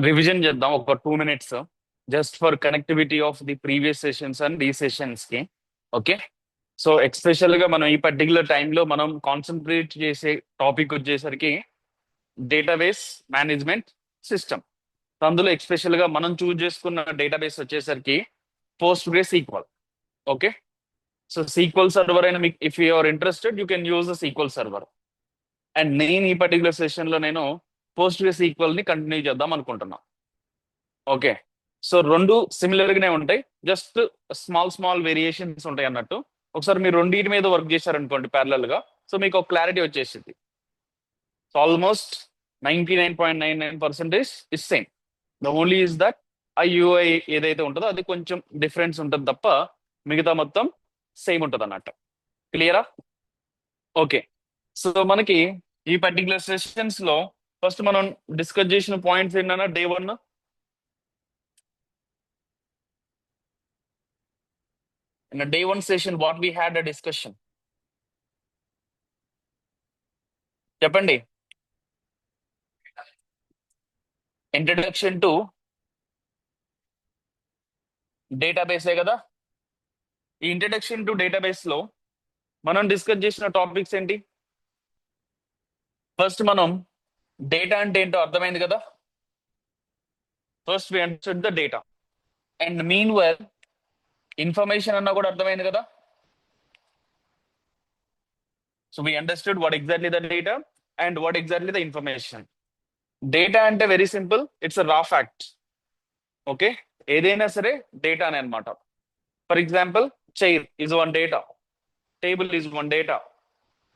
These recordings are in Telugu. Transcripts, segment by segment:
రివిజన్ చేద్దాం ఒక 2 minutes just for connectivity of the previous sessions and ఈ సెషన్స్ కి. ఓకే, సో ఎక్స్పెషల్ గా మనం ఈ పర్టికులర్ టైంలో మనం కాన్సన్ట్రేట్ చేసే టాపిక్ వచ్చేసరికి డేటాబేస్ మేనేజ్మెంట్ సిస్టమ్. అందులో ఎక్స్పెషల్ గా మనం చూస్ చేసుకున్న డేటాబేస్ వచ్చేసరికి Postgre SQL. Okay, so SQL server అయినా మీకు if you are interested you can use the SQL server. And నేను ఈ పర్టికులర్ సెషన్ లో నేను పోస్ట్ గ్రే సీక్వల్ ని కంటిన్యూ చేద్దాం అనుకుంటున్నా. ఓకే, సో రెండు సిమిలర్ గానే ఉంటాయి, జస్ట్ స్మాల్ స్మాల్ వేరియేషన్స్ ఉంటాయి అన్నట్టు. ఒకసారి మీరు రెండింటి మీద వర్క్ చేశారనుకోండి ప్యారలల్ గా, సో మీకు ఒక క్లారిటీ వచ్చేసింది. So almost 99.99% is same. The only is that ఆ యూఐ ఏదైతే ఉంటుందో అది కొంచెం డిఫరెన్స్ ఉంటుంది తప్ప మిగతా మొత్తం సేమ్ ఉంటుంది అన్నట్టు. క్లియరా? ఓకే, సో మనకి ఈ పర్టికులర్ సెషన్స్ లో ఫస్ట్ మనం డిస్కస్ చేసిన పాయింట్స్ ఏంటన్నా day 1. In a day 1 session, what we had a discussion. చెప్పండి. ఇంట్రడక్షన్ టు డేటాబేసే కదా. ఈ ఇంట్రడక్షన్ టు డేటాబేస్ లో మనం డిస్కస్ చేసిన టాపిక్స్ ఏంటి? ఫస్ట్ మనం డేటా అంటే ఏంటో అర్థమైంది కదా. First we understood the data and mean well information అన్న కూడా అర్థమైంది కదా. So we understood what exactly the data and what exactly the information. Data అంటే very simple, it's raw fact. Okay, ఏదైనా సరే డేటా అని అనమాట. For example, chair is one data, table is one data,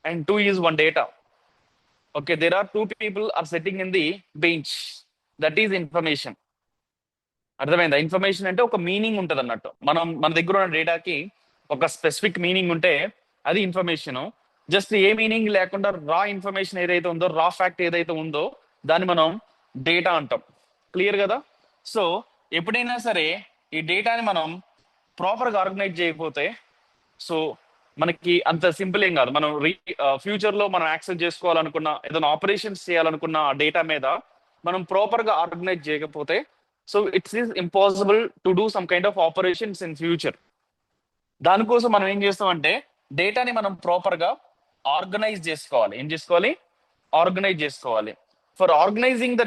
and 2 is one data. Okay, there are 2 people are sitting in the bench, that is information. అర్థమైందా? ఇన్ఫర్మేషన్ అంటే ఒక మీనింగ్ ఉంటుంది అన్నట్టు. మన దగ్గర ఉన్న డేటాకి ఒక స్పెసిఫిక్ మీనింగ్ ఉంటే అది ఇన్ఫర్మేషన్. జస్ట్ ఏ మీనింగ్ లేకుండా రా ఇన్ఫర్మేషన్ ఏదైతే ఉందో, రా ఫ్యాక్ట్ ఏదైతే ఉందో దాన్ని మనం డేటా అంటాం. క్లియర్ కదా? సో ఎప్పుడైనా సరే ఈ డేటాని మనం ప్రాపర్గా ఆర్గనైజ్ చేయకపోతే, సో మనకి అంత సింపుల్ ఏం కాదు. మనం ఫ్యూచర్ లో మనం యాక్సెస్ చేసుకోవాలనుకున్న ఏదైనా ఆపరేషన్స్ చేయాలనుకున్న ఆ డేటా మీద మనం ప్రాపర్ గా ఆర్గనైజ్ చేయకపోతే, so it's is impossible to do some kind of operations in future. దానికోసం మనం ఏం చేస్తామంటే డేటాని మనం ప్రాపర్ గా ఆర్గనైజ్ చేసుకోవాలి. ఏం చేసుకోవాలి? ఆర్గనైజ్ చేసుకోవాలి. For organizing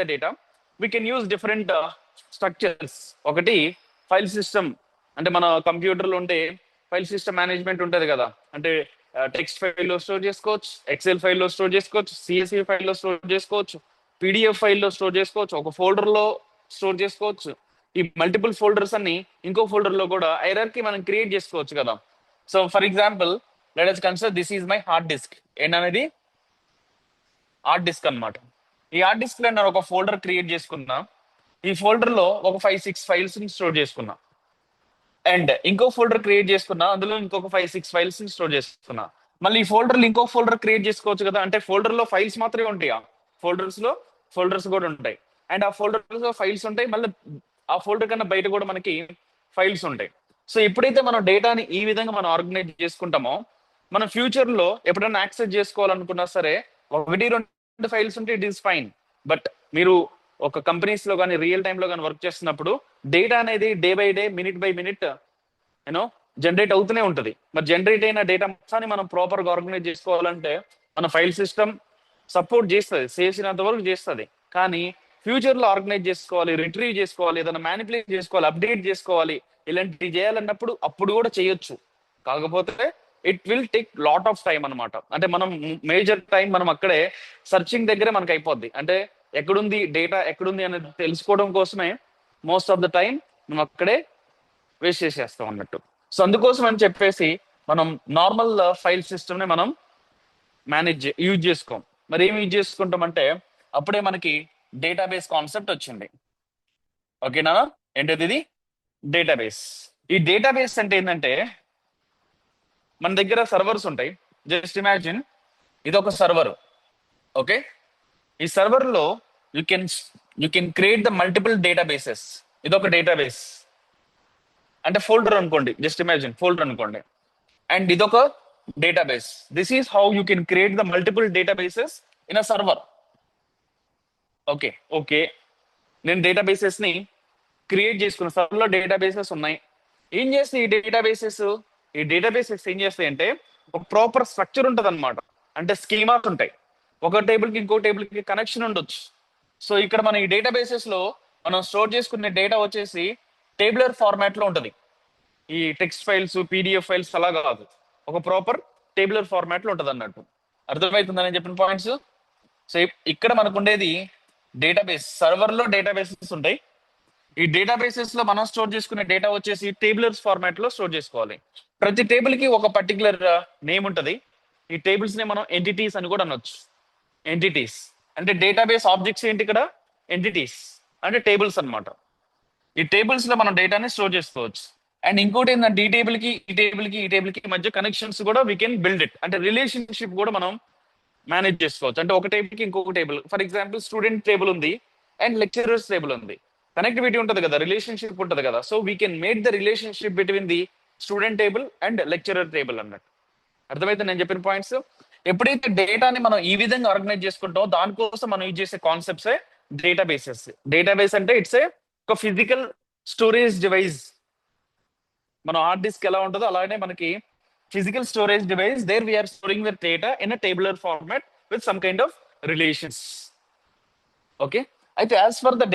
the data we can use different structures. ఒకటి ఫైల్ సిస్టమ్, అంటే మన కంప్యూటర్లో ఉంటే ఫైల్ సిస్టమ్ మేనేజ్మెంట్ ఉంటుంది కదా. అంటే టెక్స్ట్ ఫైల్లో స్టోర్ చేసుకోవచ్చు, ఎక్సెల్ ఫైల్లో స్టోర్ చేసుకోవచ్చు, సిఎస్వి ఫైల్లో స్టోర్ చేసుకోవచ్చు, పీడిఎఫ్ ఫైల్లో స్టోర్ చేసుకోవచ్చు, ఒక ఫోల్డర్లో స్టోర్ చేసుకోవచ్చు. ఈ మల్టిపుల్ ఫోల్డర్స్ అన్ని ఇంకో ఫోల్డర్లో కూడా హైరార్కీ మనం క్రియేట్ చేసుకోవచ్చు కదా. So for example let us consider this is my hard disk. ఏంటనేది? హార్డ్ డిస్క్ అనమాట. ఈ హార్డ్ డిస్క్ లో నేను ఒక ఫోల్డర్ క్రియేట్ చేసుకున్నా. ఈ ఫోల్డర్ లో ఒక 5-6 ఫైల్స్ ని స్టోర్ చేసుకున్నా. అండ్ ఇంకో ఫోల్డర్ క్రియేట్ చేసుకున్నా, అందులో ఇంకొక 5-6 ఫైల్స్ ని స్టోర్ చేసుకున్నా. మళ్ళీ ఈ ఫోల్డర్ ఇంకో ఫోల్డర్ క్రియేట్ చేసుకోవచ్చు కదా. అంటే ఫోల్డర్ లో ఫైల్స్ మాత్రమే ఉంటాయా? ఫోల్డర్స్ కూడా ఉంటాయి. అండ్ ఆ ఫోల్డర్స్ లో ఫైల్స్ ఉంటాయి, మళ్ళీ ఆ ఫోల్డర్ కన్నా బయట కూడా మనకి ఫైల్స్ ఉంటాయి. సో ఎప్పుడైతే మనం డేటాని ఈ విధంగా మనం ఆర్గనైజ్ చేసుకుంటామో, మనం ఫ్యూచర్ లో ఎప్పుడైనా యాక్సెస్ చేసుకోవాలనుకున్నా సరే 1-2 ఫైల్స్ ఉంటే ఇట్ ఈస్ ఫైన్. బట్ మీరు ఒక కంపెనీస్ లో కానీ రియల్ టైమ్ లో కానీ వర్క్ చేస్తున్నప్పుడు డేటా అనేది day by day, minute by minute generate అవుతూనే ఉంటుంది. మరి జనరేట్ అయిన డేటా మొత్తాన్ని మనం ప్రాపర్ గా ఆర్గనైజ్ చేసుకోవాలంటే మన ఫైల్ సిస్టమ్ సపోర్ట్ చేస్తుంది, చేసినంత వరకు చేస్తుంది. కానీ ఫ్యూచర్ లో ఆర్గనైజ్ చేసుకోవాలి, రిట్రీవ్ చేసుకోవాలి, ఏదైనా మ్యానిపులేట్ చేసుకోవాలి, అప్డేట్ చేసుకోవాలి, ఇలాంటివి చేయాలన్నప్పుడు అప్పుడు కూడా చేయొచ్చు. కాకపోతే it will take lot of time అనమాట. అంటే మనం మేజర్ టైం మనం అక్కడే సర్చింగ్ దగ్గరే మనకు అయిపోద్ది. అంటే ఎక్కడుంది డేటా, ఎక్కడుంది అనేది తెలుసుకోవడం కోసమే మోస్ట్ ఆఫ్ ద టైం మనం అక్కడే వేస్ట్ చేసేస్తాం అన్నట్టు. సో అందుకోసం అని చెప్పేసి మనం నార్మల్ ఫైల్ సిస్టమ్ ని మనం యూజ్ చేసుకోం. మరి ఏం యూజ్ చేసుకుంటాం అంటే అప్పుడే మనకి డేటాబేస్ కాన్సెప్ట్ వచ్చింది. ఓకేనా? ఏంటది? ఇది డేటాబేస్. ఈ డేటాబేస్ అంటే ఏంటంటే మన దగ్గర సర్వర్స్ ఉంటాయి. జస్ట్ ఇమాజిన్ ఇది ఒక సర్వర్. ఓకే, ఈ సర్వర్ లో you can create the multiple databases. ఇది ఒక డేటాబేస్ అంటే ఫోల్డర్ అనుకోండి, జస్ట్ ఇమాజిన్ ఫోల్డర్ అనుకోండి. అండ్ ఇదొక database. This is how you can create the multiple databases in a server. Okay okay నేను డేటాబేసెస్ ని క్రియేట్ చేసుకున్న సర్వర్లో డేటాబేసెస్ ఉన్నాయి. ఏం చేస్తాయి ఈ డేటాబేసెస్ ఏం చేస్తాయి అంటే ఒక ప్రాపర్ స్ట్రక్చర్ ఉంటుంది అనమాట. అంటే స్కీమాస్ ఉంటాయి. ఒక టేబుల్ కి ఇంకో టేబుల్ కి కనెక్షన్ ఉండొచ్చు. సో ఇక్కడ మన ఈ డేటాబేసెస్ లో మనం స్టోర్ చేసుకునే డేటా వచ్చేసి టేబులర్ ఫార్మాట్ లో ఉంటది. ఈ టెక్స్ట్ ఫైల్స్, పీడిఎఫ్ ఫైల్స్ అలా కాదు, ఒక ప్రాపర్ టేబులర్ ఫార్మాట్ లో ఉంటది అన్నట్టు. అర్థమవుతుందని చెప్పిన పాయింట్స్. సో ఇక్కడ మనకు ఉండేది డేటాబేస్. సర్వర్ లో డేటాబేసెస్ ఉంటాయి. ఈ డేటాబేసెస్ లో మనం స్టోర్ చేసుకునే డేటా వచ్చేసి టేబులర్స్ ఫార్మాట్ లో స్టోర్ చేసుకోవాలి. ప్రతి టేబుల్ కి ఒక పర్టికులర్ నేమ్ ఉంటది. ఈ టేబుల్స్ ని మనం ఎంటిటీస్ అని కూడా అనొచ్చు. ఎంటిటీస్ అంటే డేటాబేస్ ఆబ్జెక్ట్స్ ఏంటి ఇక్కడ? ఎంటిటీస్ అంటే టేబుల్స్ అన్నమాట. ఈ టేబుల్స్ లో మనం డేటాని స్టోర్ చేసుకోవచ్చు. అండ్ ఇంకోటి ఏంటంటే ఈ టేబుల్ కి మధ్య కనెక్షన్స్ కూడా వీ కెన్ బిల్డ్ ఇట్. అంటే రిలేషన్షిప్ కూడా మనం మేనేజ్ చేసుకోవచ్చు. అంటే ఒక టేబుల్ కి ఇంకొక table, for example student table ఉంది అండ్ లెక్చరర్స్ టేబుల్ ఉంది. కనెక్టివిటీ ఉంటుంది కదా, రిలేషన్షిప్ ఉంటుంది కదా. So we can make the relationship between the student table and lecturer table అన్నట్టు. అర్థమైతే నేను చెప్పిన పాయింట్స్. ఎప్పుడైతే డేటాని మనం ఈ విధంగా ఆర్గనైజ్ చేసుకుంటామో దానికోసం మనం యూజ్ చేసే కాన్సెప్ట్స్ డేటాబేసెస్. డేటాబేస్ అంటే ఇట్స్ ఒక ఫిజికల్ స్టోరేజ్ డివైస్. మన హార్డ్ డిస్క్ ఎలా ఉంటుందో అలానే మనకి physical storage device. There we are storing the data in a tabular format with some kind of relations. Okay, అయితే యాజ్ ఫర్ ద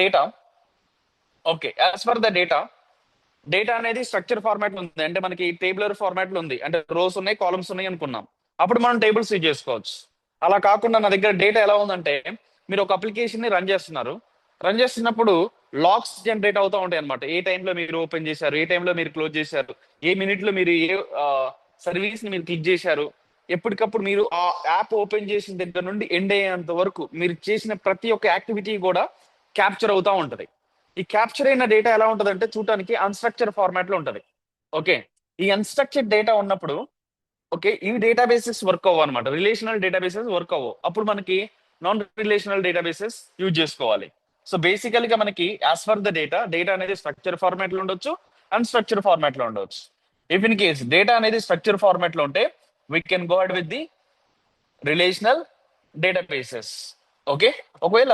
డేటా అనేది స్ట్రక్చర్ ఫార్మాట్ లో ఉంది. అంటే మనకి టేబులర్ ఫార్మాట్ లో ఉంది. అంటే రోస్ ఉన్నాయి, కాలమ్స్ ఉన్నాయి అనుకున్నాం. అప్పుడు మనం టేబుల్స్ యూజ్ చేసుకోవచ్చు. అలా కాకుండా నా దగ్గర డేటా ఎలా ఉందంటే, మీరు ఒక అప్లికేషన్ ని రన్ చేస్తున్నప్పుడు లాగ్స్ జనరేట్ అవుతూ ఉంటాయి అనమాట. ఏ టైంలో మీరు ఓపెన్ చేశారు, ఏ టైంలో మీరు క్లోజ్ చేశారు, ఏ మినిట్ లో మీరు ఏ సర్వీస్ ని మీరు క్లిక్ చేశారు. ఎప్పటికప్పుడు మీరు ఆ యాప్ ఓపెన్ చేసిన దగ్గర నుండి ఎండ్ అయ్యేంత వరకు మీరు చేసిన ప్రతి ఒక్క యాక్టివిటీ కూడా క్యాప్చర్ అవుతా ఉంటది. ఈ క్యాప్చర్ అయిన డేటా ఎలా ఉంటదంటే చూడటానికి అన్స్ట్రక్చర్ ఫార్మాట్ లో ఉంటది. ఓకే, ఈ అన్స్ట్రక్చర్డ్ డేటా ఉన్నప్పుడు ఓకే ఈ డేటాబేసెస్ వర్క్ అవ్వవు అనమాట. రిలేషనల్ డేటాబేసెస్ వర్క్ అవ్వవు. అప్పుడు మనకి నాన్ రిలేషనల్ డేటాబేసెస్ యూజ్ చేసుకోవాలి. సో బేసికల్ గా మనకి యాజ్ ఫర్ ద డేటా అనేది స్ట్రక్చర్ ఫార్మాట్ లో ఉండొచ్చు, అన్స్ట్రక్చర్ ఫార్మాట్ లో ఉండొచ్చు. ఇఫ్ ఇన్ కేస్ డేటా అనేది స్ట్రక్చర్ ఫార్మాట్ లో ఉంటే we can go ahead with the relational databases. Okay, ఒకవేళ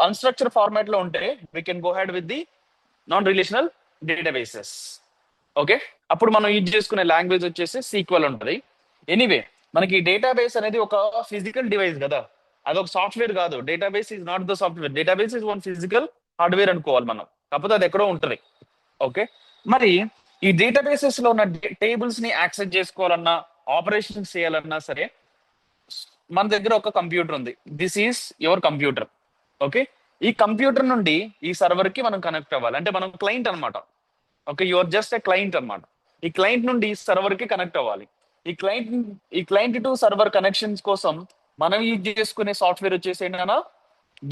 అన్స్ట్రక్చర్ ఫార్మాట్ లో ఉంటే we can go head with the non relational databases. Okay, అప్పుడు మనం యూజ్ చేసుకునే లాంగ్వేజ్ వచ్చేసి సీక్వెల్ ఉంటుంది. ఎనీవే మనకి డేటాబేస్ అనేది ఒక ఫిజికల్ డివైస్ కదా, అదొక సాఫ్ట్వేర్ కాదు. Database is not the software. Database is one physical hardware అనుకోవాలి మనం. కాకపోతే అది ఎక్కడో ఉంటుంది. ఓకే, మరి ఈ డేటాబేసెస్ లో ఉన్న టేబుల్స్ ని యాక్సెస్ చేసుకోవాలన్నా, ఆపరేషన్స్ చేయాలన్నా సరే మన దగ్గర ఒక కంప్యూటర్ ఉంది. This is your computer. Okay, ఈ కంప్యూటర్ నుండి ఈ సర్వర్ కి మనం కనెక్ట్ అవ్వాలి. అంటే మనం క్లయింట్ అనమాట. Okay, your just a client అనమాట. ఈ క్లయింట్ నుండి సర్వర్ కి కనెక్ట్ అవ్వాలి. ఈ క్లయింట్ టు సర్వర్ కనెక్షన్స్ కోసం మనం యూజ్ చేసుకునే సాఫ్ట్వేర్ వచ్చేసి ఏంటన్నా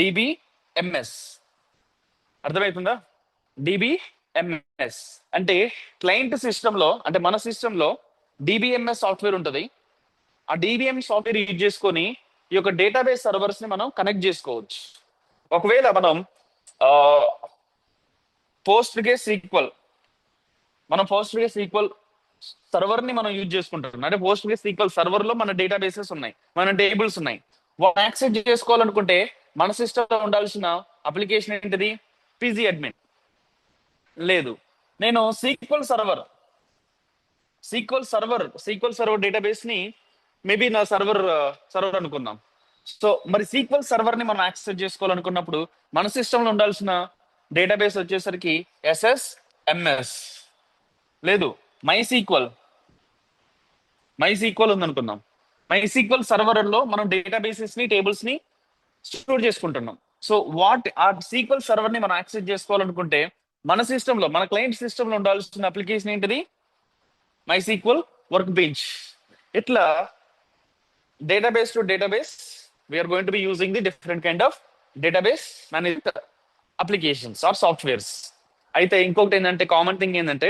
డిబిఎంఎస్. అర్థమవుతుందా? డిబిఎంఎస్ అంటే క్లయింట్ సిస్టమ్ లో, అంటే మన సిస్టమ్ లో డిబిఎంఎస్ సాఫ్ట్వేర్ ఉంటుంది. ఆ డిబిఎం సాఫ్ట్వేర్ యూజ్ చేసుకొని ఈ యొక్క డేటాబేస్ సర్వర్స్ ని మనం కనెక్ట్ చేసుకోవచ్చు. ఒకవేళ మనం పోస్ట్ గ్రే సీక్వల్ సర్వర్ ని మనం యూజ్ చేసుకుంటాం. అంటే పోస్ట్ గ్రే సీక్వల్ సర్వర్ లో మన డేటాబేసెస్ ఉన్నాయి, మన టేబుల్స్ ఉన్నాయి. వాటిని యాక్సెస్ చేసుకోవాలనుకుంటే మన సిస్టమ్ లో ఉండాల్సిన అప్లికేషన్ ఏంటిది? PG admin. లేదు, నేను సీక్వల్ సర్వర్ డేటాబేస్ ని మేబీ నా సర్వర్ అనుకుందాం. సో మరి సీక్వల్ సర్వర్ ని మనం యాక్సెస్ చేసుకోవాలనుకున్నప్పుడు మన సిస్టమ్ లో ఉండాల్సిన డేటాబేస్ వచ్చేసరికి ఎస్ఎస్ఎంఎస్. లేదు, మై సీక్వల్ ఉందనుకుందాం. మై సీక్వల్ సర్వర్ లో మనం డేటాబేసెస్ ని, టేబుల్స్ ని స్టోర్ చేసుకుంటున్నాం. సో ఆ సీక్వల్ సర్వర్ ని మనం యాక్సెస్ చేసుకోవాలనుకుంటే మన సిస్టమ్ లో, మన క్లయింట్ సిస్టమ్ లో ఉండాల్సిన అప్లికేషన్ ఏంటిది? MySQL workbench. ఇట్లా database to database we're going to be using the different kind of database management applications or softwares. అయితే ఇంకొకటి ఏంటంటే, కామన్ థింగ్ ఏంటంటే,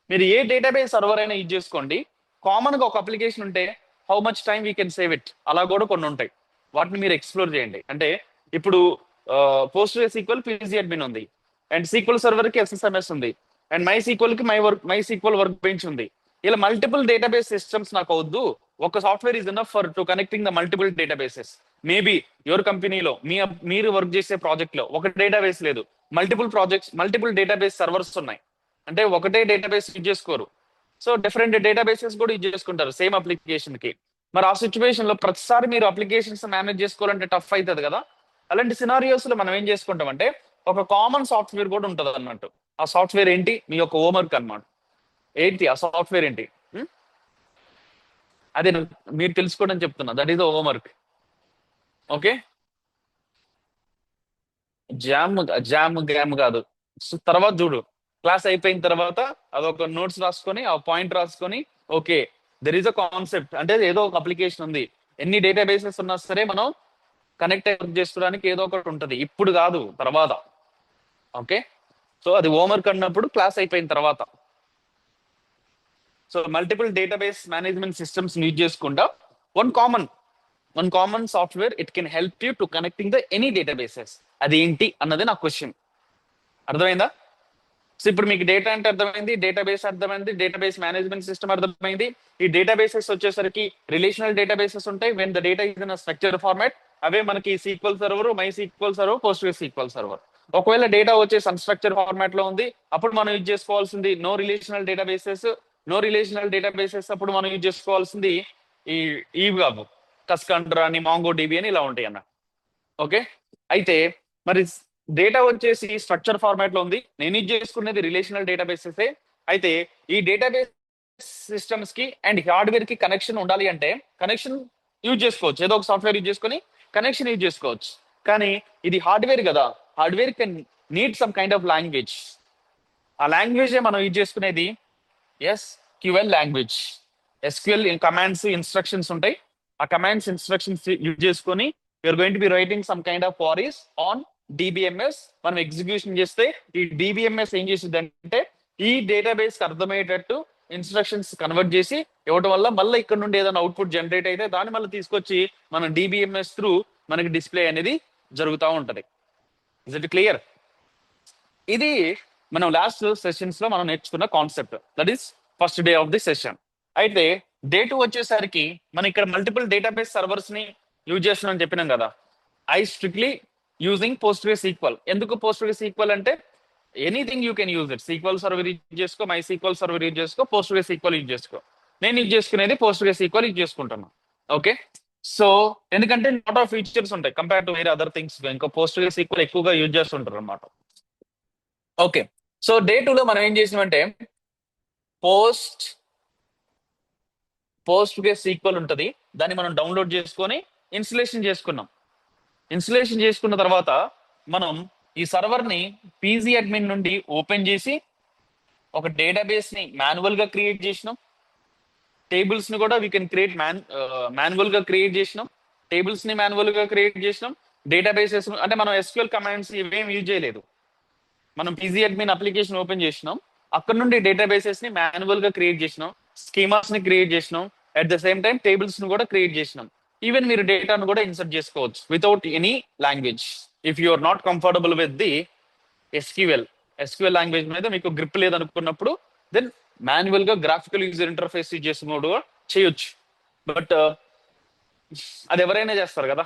మీరు ఏ డేటాబేస్ సర్వర్ అయినా యూజ్ చేసుకోండి, కామన్ గా ఒక అప్లికేషన్ ఉంటే how much time we can save it, అలా కూడా కొన్ని ఉంటాయి. వాటిని మీరు ఎక్స్ప్లోర్ చేయండి. అంటే ఇప్పుడు పోస్ట్ సీక్వెల్ పీజీ అడ్మిన్ ఉంది, అండ్ సీక్వెల్ సర్వర్ కి ఎస్ఎస్ఎంఎస్ ఉంది, and my sequel work bench ఉంది. ఇలా మల్టిపుల్ డేటాబేస్ సిస్టమ్స్ నాకు అవద్దు, ఒక software is enough for to connecting the multiple databases. Maybe your కంపెనీలో మీరు వర్క్ చేసే ప్రాజెక్ట్ లో ఒక డేటాబేస్ లేదు, మల్టిపుల్ డేటాబేస్ సర్వర్స్ ఉన్నాయి. అంటే ఒకటే డేటాబేస్ యూజ్ చేసుకోరు, సో డిఫరెంట్ డేటాబేసెస్ కూడా యూజ్ చేసుకుంటారు సేమ్ అప్లికేషన్ కి. మరి ఆ సిచ్యువేషన్ లో ప్రతిసారి మీరు అప్లికేషన్స్ మేనేజ్ చేసుకోవాలంటే టఫ్ అవుతుంది కదా. అలాంటి సినారియోస్ లో మనం ఏం చేసుకుంటామంటే ఒక కామన్ సాఫ్ట్వేర్ కూడా ఉంటుంది అన్నట్టు. ఆ సాఫ్ట్వేర్ ఏంటి? మీ యొక్క హోంవర్క్ అన్నమాట. ఏంటి ఆ సాఫ్ట్వేర్ ఏంటి? అదే మీరు తెలుసుకోవడం చెప్తున్నా, that is the homework. Okay, jam game కాదు. సో తర్వాత చూడు, క్లాస్ అయిపోయిన తర్వాత అదొక నోట్స్ రాసుకొని ఆ పాయింట్ రాసుకొని, okay there is a concept, అంటే ఏదో ఒక అప్లికేషన్ ఉంది, ఎన్ని డేటాబేసెస్ ఉన్నా సరే మనం కనెక్ట్ వర్క్ చేసుకోవడానికి ఏదో ఒకటి ఉంటుంది, ఇప్పుడు కాదు తర్వాత. ఓకే, సో అది హోంవర్క్ అన్నప్పుడు క్లాస్ అయిపోయిన తర్వాత. So multiple database management systems use చేసుకుంటా one common software it can help you to connecting the any databases. అది ఏంటి అన్నది నా క్వశ్చన్. అర్థమైందా? సో ఇప్పుడు మీకు డేటా అంటే అర్థమైంది, డేటాబేస్ అర్థమైంది, డేటాబేస్ మేనేజ్మెంట్ సిస్టమ్ అర్థమైంది. ఈ డేటాబేసెస్ వచ్చేసరికి రిలేషనల్ డేటాబేసెస్ ఉంటాయి when the data is in structure format. అవే మనకి SQL server, MySQL server, PostgreSQL server. ఒకవేళ డేటా వచ్చేసి అన్స్ట్రక్చర్ ఫార్మాట్ లో ఉంది, అప్పుడు మనం యూజ్ చేసుకోవాల్సింది నో రిలేషనల్ డేటాబేసెస్ అప్పుడు మనం యూజ్ చేసుకోవాల్సింది ఈ ఈవ్ కాదు, కస్కండ్రా అని, మాంగో డిబి అని ఇలా ఉంటాయి అన్న. ఓకే, అయితే మరి డేటా వచ్చేసి స్ట్రక్చర్ ఫార్మాట్ లో ఉంది, నేను యూజ్ చేసుకునేది రిలేషనల్ డేటాబేసెస్. అయితే ఈ డేటాబేస్ సిస్టమ్స్ కి అండ్ హార్డ్వేర్ కి కనెక్షన్ ఉండాలి అంటే కనెక్షన్ యూజ్ చేసుకోవచ్చు, ఏదో ఒక సాఫ్ట్వేర్ యూజ్ చేసుకొని కనెక్షన్ యూజ్ చేసుకోవచ్చు. కానీ ఇది హార్డ్వేర్ కదా, hardware can need some kind of language. ఆ లాంగ్వేజ్ మనం యూజ్ చేసుకునేది SQL language. SQL commands instructions ఉంటాయి, ఆ కమాండ్స్ ఇన్స్ట్రక్షన్స్ యూజ్ చేసుకొని you're going to be writing some kind of queries on DBMS. మనం ఎగ్జిక్యూషన్ చేస్తే ఈ DBMS ఏం చేసింది అంటే ఈ డేటాబేస్ కి అర్థమయ్యేటట్టు ఇన్స్ట్రక్షన్స్ కన్వర్ట్ చేసి ఇవ్వడం వల్ల మళ్ళీ ఇక్కడ నుండి ఏదైనా అవుట్పుట్ జనరేట్ అయితే దాన్ని మళ్ళీ తీసుకొచ్చి మన DBMS త్రూ మనకి డిస్ప్లే అనేది జరుగుతూ ఉంటది. Is it clear? ఇది మనం లాస్ట్ సెషన్స్ లో మనం నేర్చుకున్న concept, that is first day of the session. అయితే డే 2 వచ్చేసరికి మనం ఇక్కడ మల్టిపుల్ డేటాబేస్ సర్వర్స్ ని యూజ్ చేస్తున్నాం చెప్పినాం కదా. I strictly using PostgreSQL. ఎందుకు PostgreSQL అంటే anything you can use it. SQL server use చేసుకో, మై సీక్వల్ సర్వర్ యూజ్ చేసుకో, PostgreSQL యూజ్ చేసుకో. నేను యూజ్ చేసుకునేది PostgreSQL యూజ్ చేసుకుంటున్నాను. ఓకే, సో ఎందుకంటే లాట్ ఆఫ్ ఫీచర్స్ ఉంటాయి కంపేర్ టు వేరే అదర్ థింగ్స్, ఇంకా PostgreSQL ఎక్కువగా యూజ్ చేస్తుంటారు అనమాట. ఓకే, సో డే 2 లో మనం ఏం చేసినామంటే PostgreSQL ఉంటుంది, దాన్ని మనం డౌన్లోడ్ చేసుకొని ఇన్స్టలేషన్ చేసుకున్నాం. ఇన్స్టలేషన్ చేసుకున్న తర్వాత మనం ఈ సర్వర్ ని పీజీ అడ్మిన్ నుండి ఓపెన్ చేసి ఒక డేటాబేస్ ని మాన్యువల్ గా క్రియేట్ చేసినాం. టేబుల్స్ ని కూడా వీ కెన్ క్రియేట్ మాన్యువల్ గా క్రియేట్ చేసినాం. టేబుల్స్ ని మాన్యువల్ గా క్రియేట్ చేసినాం. డేటాబేసెస్ అంటే మనం SQL కమాండ్స్ ఇవేం యూజ్ చేయలేదు, మనం పీజీ అడ్మిన్ అప్లికేషన్ ఓపెన్ చేసినాం, అక్కడ నుండి డేటాబేసెస్ ని మాన్యువల్ గా క్రియేట్ చేసినాం, స్కీమాస్ ని క్రియేట్ చేసినాం, at the same time tables ని కూడా క్రియేట్ చేసినాం. ఈవెన్ మీరు డేటాను కూడా ఇన్సర్ట్ చేసుకోవచ్చు without any language if you are not comfortable with the SQL language మీద మీకు గ్రిప్ లేదనుకున్నప్పుడు దెన్ మాన్యువల్ గా గ్రాఫికల్ యూజర్ ఇంటర్ఫేస్ యూజ్ చేసుకున్నప్పుడు చేయొచ్చు. బట్ అది ఎవరైనా చేస్తారు కదా,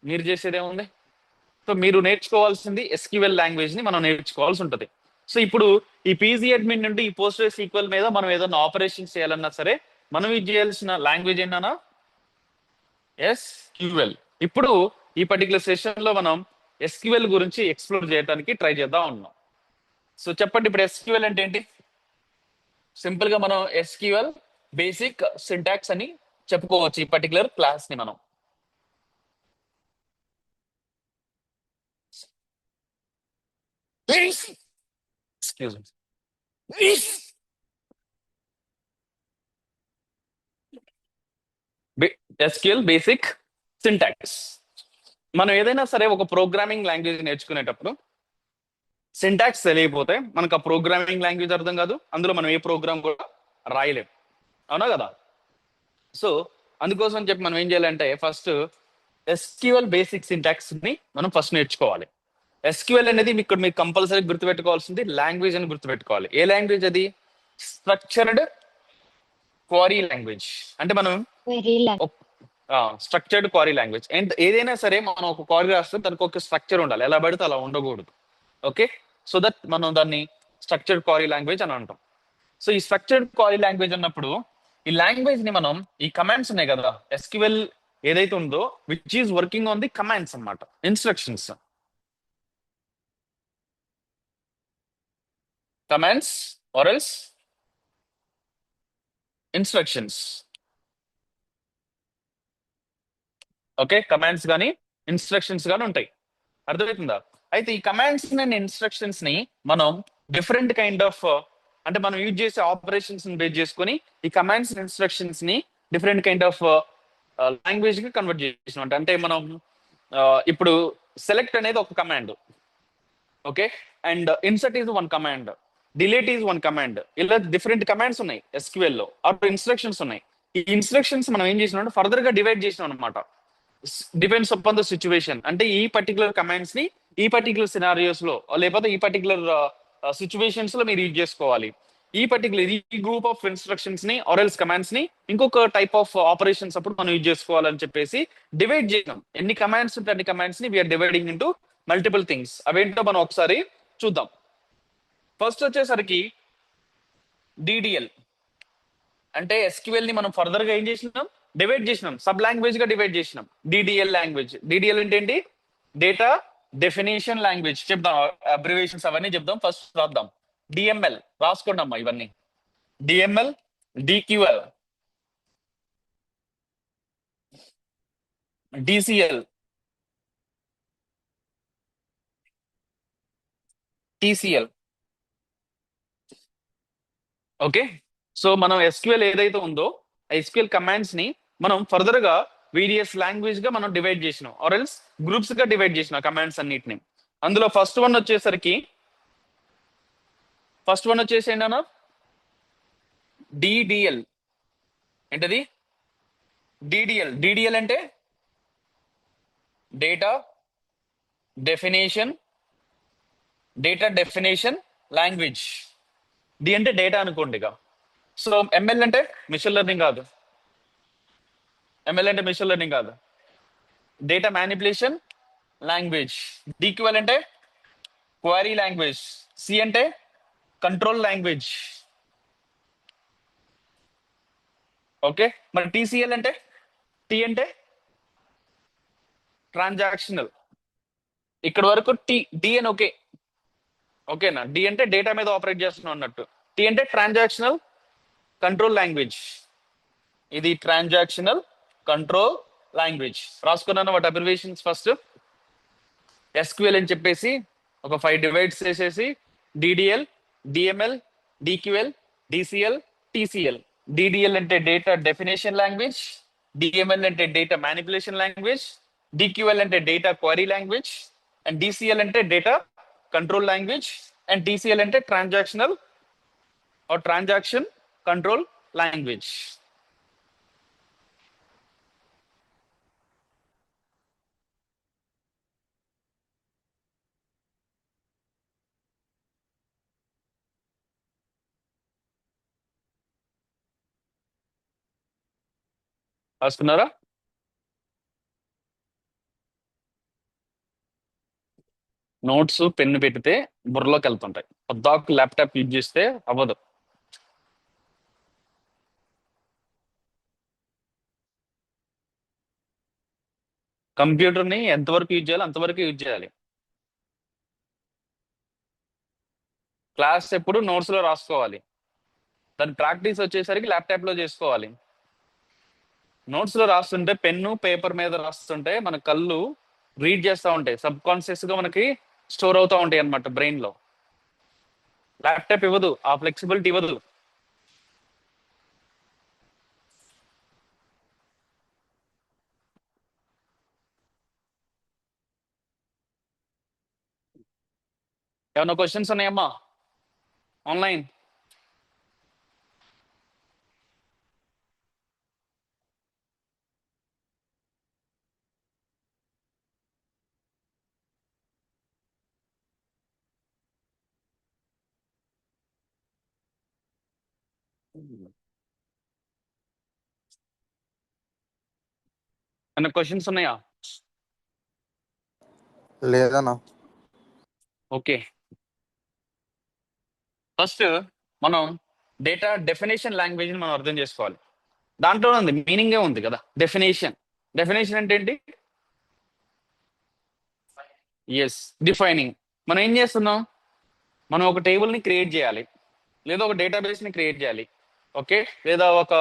మీరు చేసేది ఏముంది? సో మీరు నేర్చుకోవాల్సింది SQL లాంగ్వేజ్ ని మనం నేర్చుకోవాల్సి ఉంటుంది. సో ఇప్పుడు ఈ పీజీ అడ్మిన్ నుండి ఈ PostgreSQL మీద మనం ఏదైనా ఆపరేషన్స్ చేయాలన్నా సరే మనం యూజ్ చేయాల్సిన లాంగ్వేజ్ ఏంటన్నా SQL. ఇప్పుడు ఈ పర్టికులర్ సెషన్ లో మనం SQL గురించి ఎక్స్ప్లోర్ చేయడానికి ట్రై చేద్దాం ఉన్నాం. సో చెప్పండి, ఇప్పుడు SQL అంటే ఏంటి? సింపుల్ గా మనం SQL బేసిక్ సింటాక్స్ అని చెప్పుకోవచ్చు ఈ పర్టికులర్ క్లాస్ ని మనం. Excuse me. SQL basic syntax. మనం ఏదైనా సరే ఒక ప్రోగ్రామింగ్ లాంగ్వేజ్ నేర్చుకునేటప్పుడు సింటాక్స్ తెలియకపోతే మనకు ఆ ప్రోగ్రామింగ్ లాంగ్వేజ్ అర్థం కాదు, అందులో మనం ఏ ప్రోగ్రామ్ కూడా రాయలేం, అవునా కదా? సో అందుకోసం చెప్పి మనం ఏం చేయాలంటే ఫస్ట్ SQL బేసిక్ సింటాక్స్ ని మనం ఫస్ట్ నేర్చుకోవాలి. SQL అనేది ఇక్కడ మీరు కంపల్సరీ గుర్తుపెట్టుకోవాల్సింది లాంగ్వేజ్ అని గుర్తుపెట్టుకోవాలి. ఏ లాంగ్వేజ్ అది? Structured query language. అంటే మనం స్ట్రక్చర్డ్ క్వారీ లాంగ్వేజ్. అండ్ ఏదైనా సరే మనం ఒక క్వారీ రాస్తే దానికి ఒక స్ట్రక్చర్ ఉండాలి, ఎలా పడితే అలా ఉండకూడదు. ఓకే, సో దట్ మనం దాన్ని స్ట్రక్చర్డ్ క్వారీ లాంగ్వేజ్ అని అంటాం. సో ఈ స్ట్రక్చర్డ్ క్వారీ లాంగ్వేజ్ అన్నప్పుడు ఈ లాంగ్వేజ్ ని మనం, ఈ కమాండ్స్ ఉన్నాయి కదా ఎస్క్యూఎల్ ఏదైతే ఉందో, which is working on the commands అన్నమాట, instructions. Commands or else instructions. Okay, commands కానీ ఇన్స్ట్రక్షన్స్ కానీ ఉంటాయి, అర్థమవుతుందా? అయితే ఈ కమాండ్స్ అండ్ ఇన్స్ట్రక్షన్స్ ని మనం డిఫరెంట్ కైండ్ ఆఫ్, అంటే మనం యూజ్ చేసే ఆపరేషన్స్ ని బేస్ చేసుకొని ఈ కమాండ్స్ అండ్ ఇన్స్ట్రక్షన్స్ ని డిఫరెంట్ కైండ్ ఆఫ్ లాంగ్వేజ్ కి కన్వర్ట్ చేసినట్టు. అంటే మనం ఇప్పుడు సెలెక్ట్ అనేది ఒక command, okay, and insert is one command, delete is one command. ఇలా డిఫరెంట్ కమాండ్స్ ఉన్నాయి ఎస్క్యూఎల్ లో, అప్పుడు ఇన్స్ట్రక్షన్స్ ఉన్నాయి. ఈ ఇన్స్ట్రక్షన్స్ మనం ఏం చేసినాం, ఫర్దర్ గా డివైడ్ చేసినాం అనమాట. డిపెండ్స్ అపాన్ ద సిచ్యువేషన్, అంటే ఈ పర్టికులర్ కమాండ్స్ ని ఈ పర్టికులర్ సినారియోస్ లో లేకపోతే ఈ పర్టికులర్ సిచ్యువేషన్స్ లో మీరు యూజ్ చేసుకోవాలి. ఈ పర్టికులర్ ఈ గ్రూప్ ఆఫ్ ఇన్స్ట్రక్షన్స్ ని ఆర్ఎల్స్ కమాండ్స్ ని ఇంకొక టైప్ ఆఫ్ ఆపరేషన్స్ అప్పుడు మనం యూజ్ చేసుకోవాలని చెప్పేసి డివైడ్ చేసినాం. ఎన్ని కమాండ్స్ ఉంటే అన్ని కమాండ్స్ ని we are dividing into multiple things. అవేంటో మనం ఒకసారి చూద్దాం. ఫస్ట్ వచ్చేసరికి డిడిఎల్, అంటే ఎస్క్యూఎల్ ని మనం ఫర్దర్ గా ఏం చేసినాం, డివైడ్ చేసినాం, సబ్ లాంగ్వేజ్ గా డివైడ్ చేసినాం. డిడిఎల్ లాంగ్వేజ్, డిడిఎల్ అంటే ఏంటి, డేటా డెఫినేషన్ లాంగ్వేజ్. చెప్దాం, అబ్రివేషన్స్ అవన్నీ చెప్దాం. ఫస్ట్ రాద్దాం. డిఎంఎల్ రాసుకోండి అమ్మా ఇవన్నీ. DML, DQL, DCL, TCL. Okay, so మనం ఎస్క్యూఎల్ ఏదైతే ఉందో ఆ ఎస్క్యూఎల్ కమాండ్స్ ని మనం ఫర్దర్ గా వేరియస్ లాంగ్వేజ్ గా మనం డివైడ్ చేసినాం, ఆర్ ఎల్స్ గ్రూప్స్ గా డివైడ్ చేసినాం కమాండ్స్ అన్నిటిని. అందులో ఫస్ట్ వన్ వచ్చేసరికి, ఫస్ట్ వన్ వచ్చేసి ఏంటన్నా, డిడిఎల్. ఏంటది, డిడిఎల్. డిడిఎల్ అంటే data definition, data definition language. D అంటే డేటా అనుకోండి ఇక. సో ఎంఎల్ అంటే మిషన్ లెర్నింగ్ కాదు, ఎంఎల్ అంటే మిషన్ లెర్నింగ్ కాదు, డేటా మ్యానిపులేషన్ లాంగ్వేజ్. డిక్యూఎల్ అంటే క్వరీ లాంగ్వేజ్. సి అంటే కంట్రోల్ లాంగ్వేజ్. ఓకే, మరి టీసీఎల్ అంటే, టీ అంటే ట్రాన్సాక్షనల్. ఇక్కడ వరకు టీ డి అని ఓకే, ఓకేనా. డి అంటే డేటా మీద ఆపరేట్ చేస్తున్నాం అన్నట్టు. టీ అంటే ట్రాన్సాక్షనల్ కంట్రోల్ లాంగ్వేజ్. ఇది ట్రాన్సాక్షనల్ కంట్రోల్ లాంగ్వేజ్. రాసుకున్నాను వాటి అబ్రివేషన్స్. ఫస్ట్ ఎస్క్యూఎల్ అని చెప్పేసి ఒక 5 డివైడ్స్ చేసేసి, DDL, DML, DQL, DCL, TCL. DDL అంటే డేటా డెఫినేషన్ లాంగ్వేజ్, డిఎంఎల్ అంటే డేటా మ్యానిపులేషన్ లాంగ్వేజ్, డిక్యూఎల్ అంటే data query language, and DCL అంటే data control language, and TCL అంటే transactional or transaction control language. రాసుకున్నారా? నోట్స్ పెన్ను పెడితే బుర్రలోకి వెళ్తుంటాయి, పొద్దాకు ల్యాప్టాప్ యూజ్ చేస్తే అవ్వదు. కంప్యూటర్ ని ఎంతవరకు యూజ్ చేయాలో అంతవరకు యూజ్ చేయాలి. క్లాస్ ఎప్పుడు నోట్స్ లో రాసుకోవాలి, దాని ప్రాక్టీస్ వచ్చేసరికి ల్యాప్టాప్ లో చేసుకోవాలి. నోట్స్ లో రాస్తుంటే, పెన్ను పేపర్ మీద రాస్తుంటే మన కళ్ళు రీడ్ చేస్తూ ఉంటాయి, సబ్ కాన్షియస్ గా మనకి స్టోర్ అవుతా ఉంటాయి అనమాట బ్రెయిన్ లో. ల్యాప్టాప్ ఇవ్వదు, ఆ ఫ్లెక్సిబిలిటీ ఇవ్వదు. ఏమన్నా క్వశ్చన్స్ ఉన్నాయమ్మా ఆన్లైన్? ఏమైనా క్వశ్చన్స్ ఉన్నాయా? లేదన్నా. ఓకే, ఫస్ట్ మనం డేటా డెఫినేషన్ లాంగ్వేజ్ మనం అర్థం చేసుకోవాలి. దాంట్లో ఉంది మీనింగే ఉంది కదా డెఫినేషన్. డెఫినేషన్ అంటే ఏంటి? Yes, defining. మనం ఏం చేస్తున్నాం? మనం ఒక టేబుల్ని క్రియేట్ చేయాలి, లేదా ఒక డేటాబేస్ని క్రియేట్ చేయాలి, ఓకే, లేదా ఒక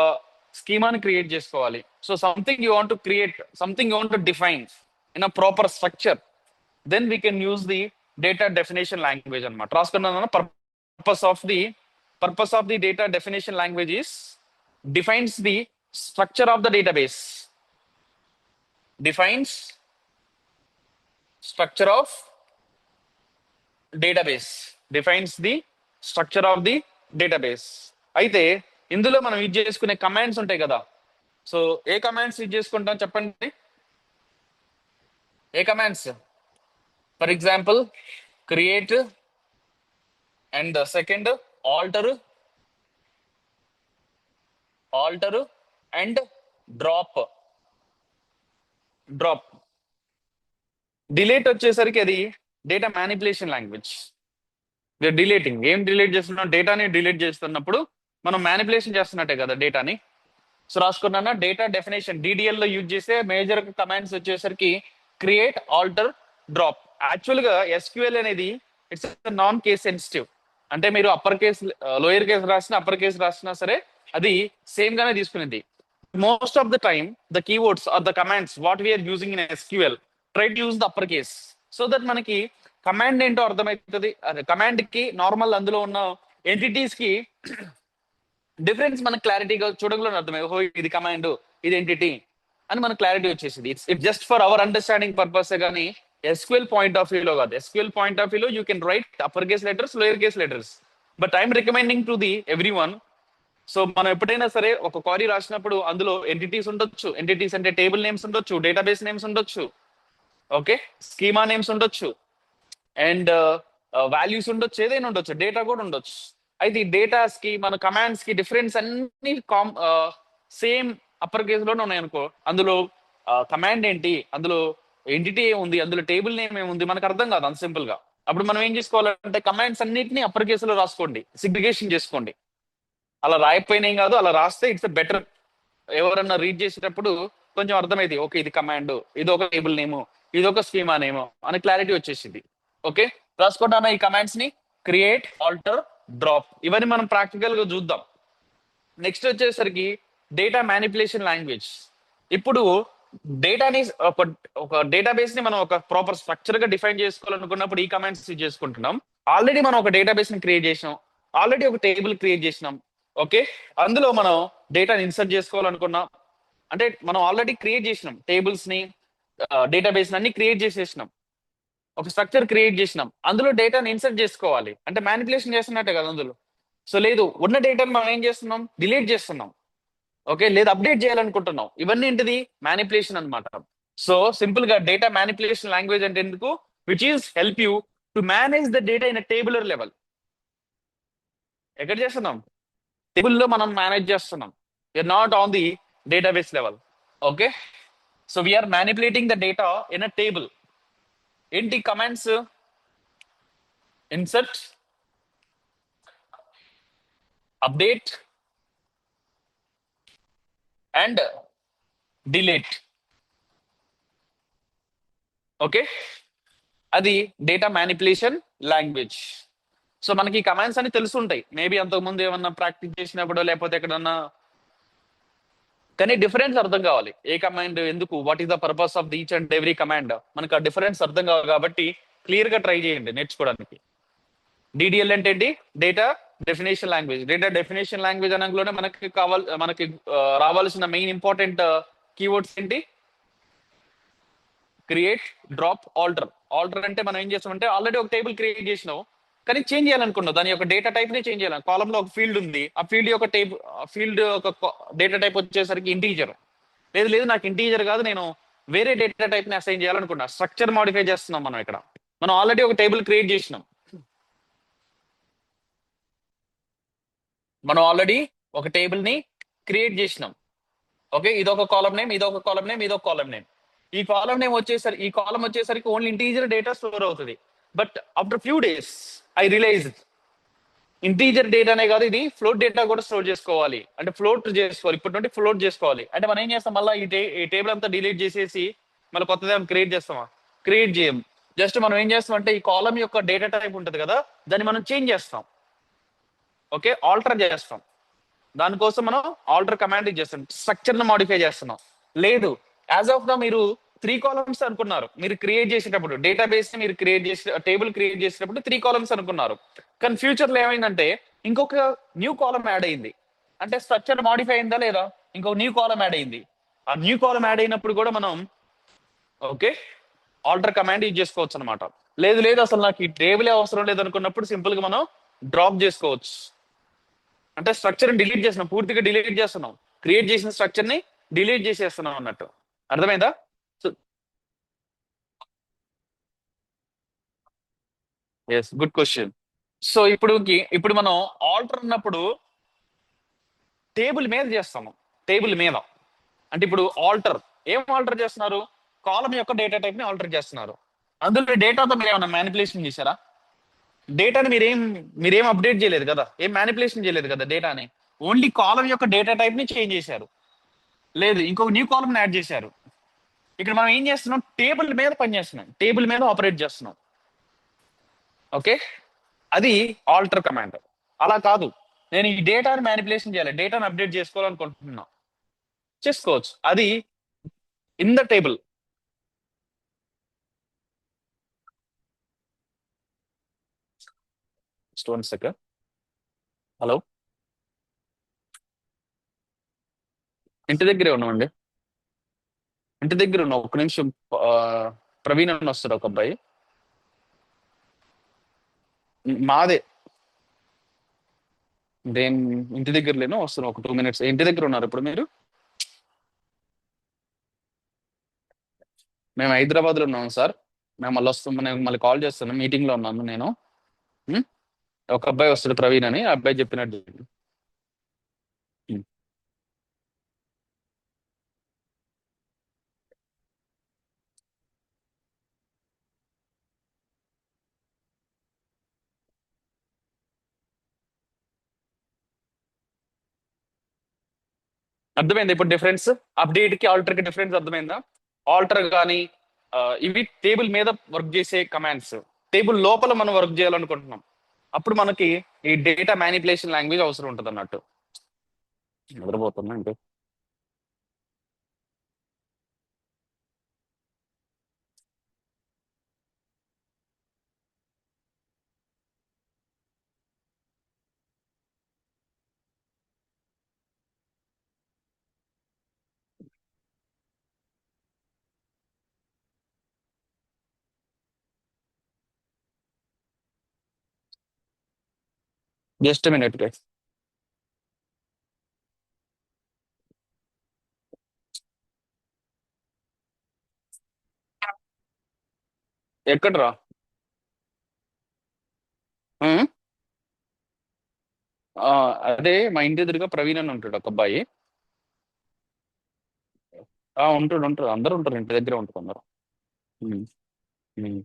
స్కీమాని క్రియేట్ చేసుకోవాలి. So something you want to create, something you want to define in a proper structure, then we can use the data definition language అనమాట. రాసుకున్నాను. Purpose of the data definition language is defines the structure of the database. Defines structure of database. Defines the structure of the database. అయితే ఇందులో మనం యూజ్ చేసుకునే కమాండ్స్ ఉంటాయి కదా. సో ఏ కమాండ్స్ యూజ్ చేసుకుంటాం చెప్పండి? ఏ commands? For example create, and second alter and drop. Delete వచ్చేసరికి అది డేటా మ్యానిపులేషన్ లాంగ్వేజ్. డిలీటింగ్, ఏం డిలీట్ చేస్తున్నాం? డేటాని డిలీట్ చేస్తున్నప్పుడు మనం మ్యానిపులేషన్ చేస్తున్నట్టే కదా డేటాని. సో రాసుకున్నా డేటా డెఫినేషన్ డిడిఎల్ లో యూజ్ చేసే మేజర్ కమాండ్స్ వచ్చేసరికి క్రియేట్, ఆల్టర్, డ్రాప్. యాక్చువల్ గా ఎస్క్యూఎల్ అనేది ఇట్స్ నాన్ కేస్ సెన్సిటివ్. అంటే మీరు అప్పర్ కేస్, లోయర్ కేస్ రాసినా, అప్పర్ కేస్ రాసినా సరే అది సేమ్ గానే తీసుకునేది. Most of the time the keywords are the commands what we are using in SQL try to use the upper case, so that మనకి కమాండ్ ఏంటో అర్థమవుతుంది. అదే కమాండ్ కి నార్మల్ అందులో ఉన్న ఎంటిటీస్ కి డిఫరెన్స్ మనకు క్లారిటీగా చూడడంలో అర్థమై, ఓహో ఇది కమాండ్, ఇది ఎంటిటీ అని మనకు క్లారిటీ వచ్చేసింది. It's just for our understanding purpose కానీ ఎస్క్యూఎల్ పాయింట్ ఆఫ్ వ్యూలో కాదు. ఎస్క్యూఎల్ పాయింట్ ఆఫ్ వ్యూలో you can write upper case letters, lower case letters, but I'm recommending to the every one. So మనం ఎప్పుడైనా సరే ఒక క్వరీ రాసినప్పుడు అందులో ఎంటిటీస్ ఉండొచ్చు. ఎంటిటీస్ అంటే టేబుల్ నేమ్స్ ఉండొచ్చు, డేటాబేస్ నేమ్స్ ఉండొచ్చు, ఓకే, స్కీమా నేమ్స్ ఉండొచ్చు, అండ్ వాల్యూస్ ఉండొచ్చు, ఏదైనా ఉండొచ్చు, డేటా కూడా ఉండొచ్చు. అయితే ఈ డేటాస్ కి మన కమాండ్స్ కి డిఫరెన్స్ అన్ని సేమ్ అప్పర్ కేస్ లోనే ఉన్నాయి అనుకో. అందులో కమాండ్ ఏంటి, అందులో ఎంటిటీ ఏముంది, అందులో టేబుల్ నేమ్ ఏముంది మనకు అర్థం కాదు అంత సింపుల్ గా. అప్పుడు మనం ఏం చేసుకోవాలంటే కమాండ్స్ అన్నిటిని అప్పర్ కేసులో రాసుకోండి, సిగ్రిగేషన్ చేసుకోండి. అలా రాయకపోయినా ఏం కాదు, అలా రాస్తే ఇట్స్ బెటర్. ఎవరన్నా రీడ్ చేసేటప్పుడు కొంచెం అర్థమైంది, ఓకే ఇది కమాండ్, ఇది ఒక టేబుల్ నేము, ఇది ఒక స్కీమా నేమో అని క్లారిటీ వచ్చేసింది. ఓకే, రాసుకుంటాను ఈ కమాండ్స్ ని క్రియేట్, ఆల్టర్, డ్రాప్. ఇవన్నీ మనం ప్రాక్టికల్ గా చూద్దాం. నెక్స్ట్ వచ్చేసరికి డేటా మ్యానిపులేషన్ లాంగ్వేజ్. ఇప్పుడు డేటాని ఒక డేటాబేస్ ని మనం ఒక ప్రాపర్ స్ట్రక్చర్ గా డిఫైన్ చేసుకోవాలనుకున్నప్పుడు ఈ కమాండ్స్ యూజ్ చేసుకుంటున్నాం. ఆల్రెడీ మనం ఒక డేటాబేస్ ని క్రియేట్ చేసినాం, ఆల్రెడీ ఒక టేబుల్ క్రియేట్ చేసినాం, ఓకే, అందులో మనం డేటాని ఇన్సర్ట్ చేసుకోవాలనుకున్నాం. అంటే మనం ఆల్రెడీ క్రియేట్ చేసినాం టేబుల్స్ ని, డేటాబేస్ అన్ని క్రియేట్ చేసేసినాం, ఒక స్ట్రక్చర్ క్రియేట్ చేసినాం, అందులో డేటాని ఇన్సర్ట్ చేసుకోవాలి అంటే మ్యానిపులేషన్ చేస్తున్నట్టే కదా అందులో. సో లేదు, ఉన్న డేటాని మనం ఏం చేస్తున్నాం? డిలీట్ చేస్తున్నాం, ఓకే, లేదా అప్డేట్ చేయాలనుకుంటున్నాం. ఇవన్నీ ఏంటిది? మ్యానిపులేషన్ అనమాట. సో సింపుల్ గా డేటా మ్యానిపులేషన్ లాంగ్వేజ్ అంటే ఎందుకు? Which is help you to manage the data in tabular level. ఎక్కడ చేస్తున్నాం? టేబుల్లో మనం మేనేజ్ చేస్తున్నాం, you're not on the database level. Okay, so we're manipulating the data in a table. ఏంటి commands? Insert, update and delete. Okay, అది డేటా మ్యానిపులేషన్ లాంగ్వేజ్. సో మనకి కమాండ్స్ అని తెలుసుంటాయి, మేబీ అంతకుముందు ఏమన్నా ప్రాక్టీస్ చేసినప్పుడు లేకపోతే ఎక్కడన్నా, కానీ డిఫరెన్స్ అర్థం కావాలి. ఏ కమాండ్ ఎందుకు, what is the purpose of each and every command, మనకు ఆ డిఫరెన్స్ అర్థం కావాలి. కాబట్టి క్లియర్ గా ట్రై చేయండి నేర్చుకోవడానికి. డిడిఎల్ అంటే ఏంటి? Data definition language. Data definition language అనగానే మనకి రావాల్సిన మెయిన్ ఇంపార్టెంట్ కీవర్డ్స్ ఏంటి? Create, drop, alter. ఆల్టర్ అంటే మనం ఏం చేస్తామంటే ఆల్రెడీ ఒక టేబుల్ క్రియేట్ చేసినావు, కానీ చేంజ్ చేయాలనుకున్నావు, దాని యొక్క డేటా టైప్ ని చేంజ్ చేయాలి. కాలంలో ఒక ఫీల్డ్ ఉంది, ఆ ఫీల్డ్ యొక్క ఫీల్డ్ ఒక డేటా టైప్ వచ్చేసరికి ఇంటీజర్. లేదు నాకు ఇంటీజర్ కాదు, నేను వేరే డేటా టైప్ ని అసైన్ చేయాలనుకున్నా. స్ట్రక్చర్ మాడిఫై చేస్తున్నాం మనం ఇక్కడ. మనం ఆల్రెడీ ఒక టేబుల్ క్రియేట్ చేసినాం, మనం ఆల్రెడీ ఒక టేబుల్ ని క్రియేట్ చేసినాం, ఓకే, ఇదొక కాలం నేమ్, ఇదొక కాలం నేమ్, ఇదొక కాలం నేమ్. ఈ కాలం వచ్చేసరికి ఓన్లీ ఇంటీజర్ డేటా స్టోర్ అవుతుంది. But after few days I realize integer డేటానే కాదు, ఇది ఫ్లోట్ డేటా కూడా స్టోర్ చేసుకోవాలి. అంటే ఫ్లోట్ చేసుకోవాలి, ఇప్పటి నుండి ఫ్లోట్ చేసుకోవాలి. అంటే మనం ఏం చేస్తాం, మళ్ళీ ఈ టేబుల్ అంతా డిలీట్ చేసేసి మళ్ళీ కొత్తది ఏమైనా క్రియేట్ చేస్తామా? క్రియేట్ చేయం. జస్ట్ మనం ఏం చేస్తాం అంటే ఈ కాలం యొక్క డేటా టైప్ ఉంటుంది కదా, దాన్ని మనం చేంజ్ చేస్తాం. ఓకే, ఆల్టర్ చేస్తాం. దానికోసం మనం ఆల్టర్ కమాండ్ చేస్తాం, స్ట్రక్చర్ ను మాడిఫై చేస్తున్నాం. లేదు, యాజ్ ఆఫ్ ద మీరు 3 కాలమ్స్ అనుకున్నారు, మీరు క్రియేట్ చేసేటప్పుడు డేటాబేస్ మీరు క్రియేట్ చేసే టేబుల్ క్రియేట్ చేసేటప్పుడు 3 కాలమ్స్ అనుకున్నారు. కానీ ఫ్యూచర్ లో ఏమైందంటే ఇంకొక న్యూ కాలం యాడ్ అయింది. అంటే స్ట్రక్చర్ మాడిఫై అయిందా లేదా? ఇంకొక న్యూ కాలం యాడ్ అయింది. ఆ న్యూ కాలం యాడ్ అయినప్పుడు కూడా మనం ఓకే ఆల్టర్ కమాండ్ యూజ్ చేసుకోవచ్చు అనమాట. లేదు లేదు అసలు నాకు ఈ టేబుల్ అవసరం లేదు అనుకున్నప్పుడు సింపుల్ గా మనం డ్రాప్ చేసుకోవచ్చు. అంటే స్ట్రక్చర్ డిలీట్ చేస్తున్నాం, పూర్తిగా డిలీట్ చేస్తున్నాం, క్రియేట్ చేసిన స్ట్రక్చర్ ని డిలీట్ చేసేస్తున్నాం అన్నట్టు. అర్థమైందా? So yes, good question. So ఇప్పుడు మనం ఆల్టర్ అన్నప్పుడు టేబుల్ మీద చేస్తాము. టేబుల్ మీద అంటే ఇప్పుడు ఏం ఆల్టర్ చేస్తున్నారు? కాలం యొక్క డేటా టైప్ ని ఆల్టర్ చేస్తున్నారు. అందులో డేటాతో మీరు ఏమైనా మ్యానిపులేషన్ చేశారా? డేటాని మీరేం అప్డేట్ చేయలేదు కదా, ఏం మ్యానిపులేషన్ చేయలేదు కదా డేటాని. ఓన్లీ కాలం యొక్క డేటా టైప్ ని చేంజ్ చేశారు. లేదు, ఇంకొక న్యూ కాలం యాడ్ చేశారు. ఇక్కడ మనం ఏం చేస్తున్నాం, టేబుల్ మీద పనిచేస్తున్నాం, టేబుల్ మీద ఆపరేట్ చేస్తున్నాం. ఓకే, అది ఆల్టర్ కమాండ్. అలా కాదు, నేను ఈ డేటాని మ్యానిపులేషన్ చేయాలి, డేటాను అప్డేట్ చేసుకోవాలనుకుంటున్నా, చేసుకోవచ్చు. అది in the table. Stone second. Hello, ఇంటి దగ్గరే ఉన్నామండి. ఇంటి దగ్గర ఉన్నాం, ఒక్క నిమిషం. ఆ, ప్రవీణ్ అని వస్తారు ఒక అబ్బాయి. మాదే. దేని ఇంటి దగ్గర లేను, వస్తున్నాం ఒక 2 minutes. ఇంటి దగ్గర ఉన్నారు ఇప్పుడు మీరు? మేము హైదరాబాద్ లో ఉన్నాం సార్. మేము మళ్ళీ వస్తాం, నేను మళ్ళీ కాల్ చేస్తాను, మీటింగ్ లో ఉన్నాను నేను. ఉం? ఒక అబ్బాయి వస్తాడు ప్రవీణ్ అని, ఆ అబ్బాయి చెప్పినట్టు అర్థమైందా ఇప్పుడు డిఫరెన్స్? అప్డేట్ కి ఆల్టర్ కి డిఫరెన్స్ అర్థమైందా? ఆల్టర్ కానీ ఇవి టేబుల్ మీద వర్క్ చేసే కమాండ్స్. టేబుల్ లోపల మనం వర్క్ చేయాలనుకుంటున్నాం, అప్పుడు మనకి ఈ డేటా మ్యానిపులేషన్ లాంగ్వేజ్ అవసరం ఉంటుంది అన్నట్టు. నిద్రపోతున్నా అంటే జస్ట్ మినిట్ గైస్. ఎక్కడ్రా? ఉం? అదే మా ఇంటి ఎదురుగా ప్రవీణ్ అని ఉంటాడు ఒక అబ్బాయి. ఉంటాడు ఉంటాడు, అందరూ ఉంటారు, ఇంటి దగ్గరే ఉంటారు అందరూ. ఉం. ఉం.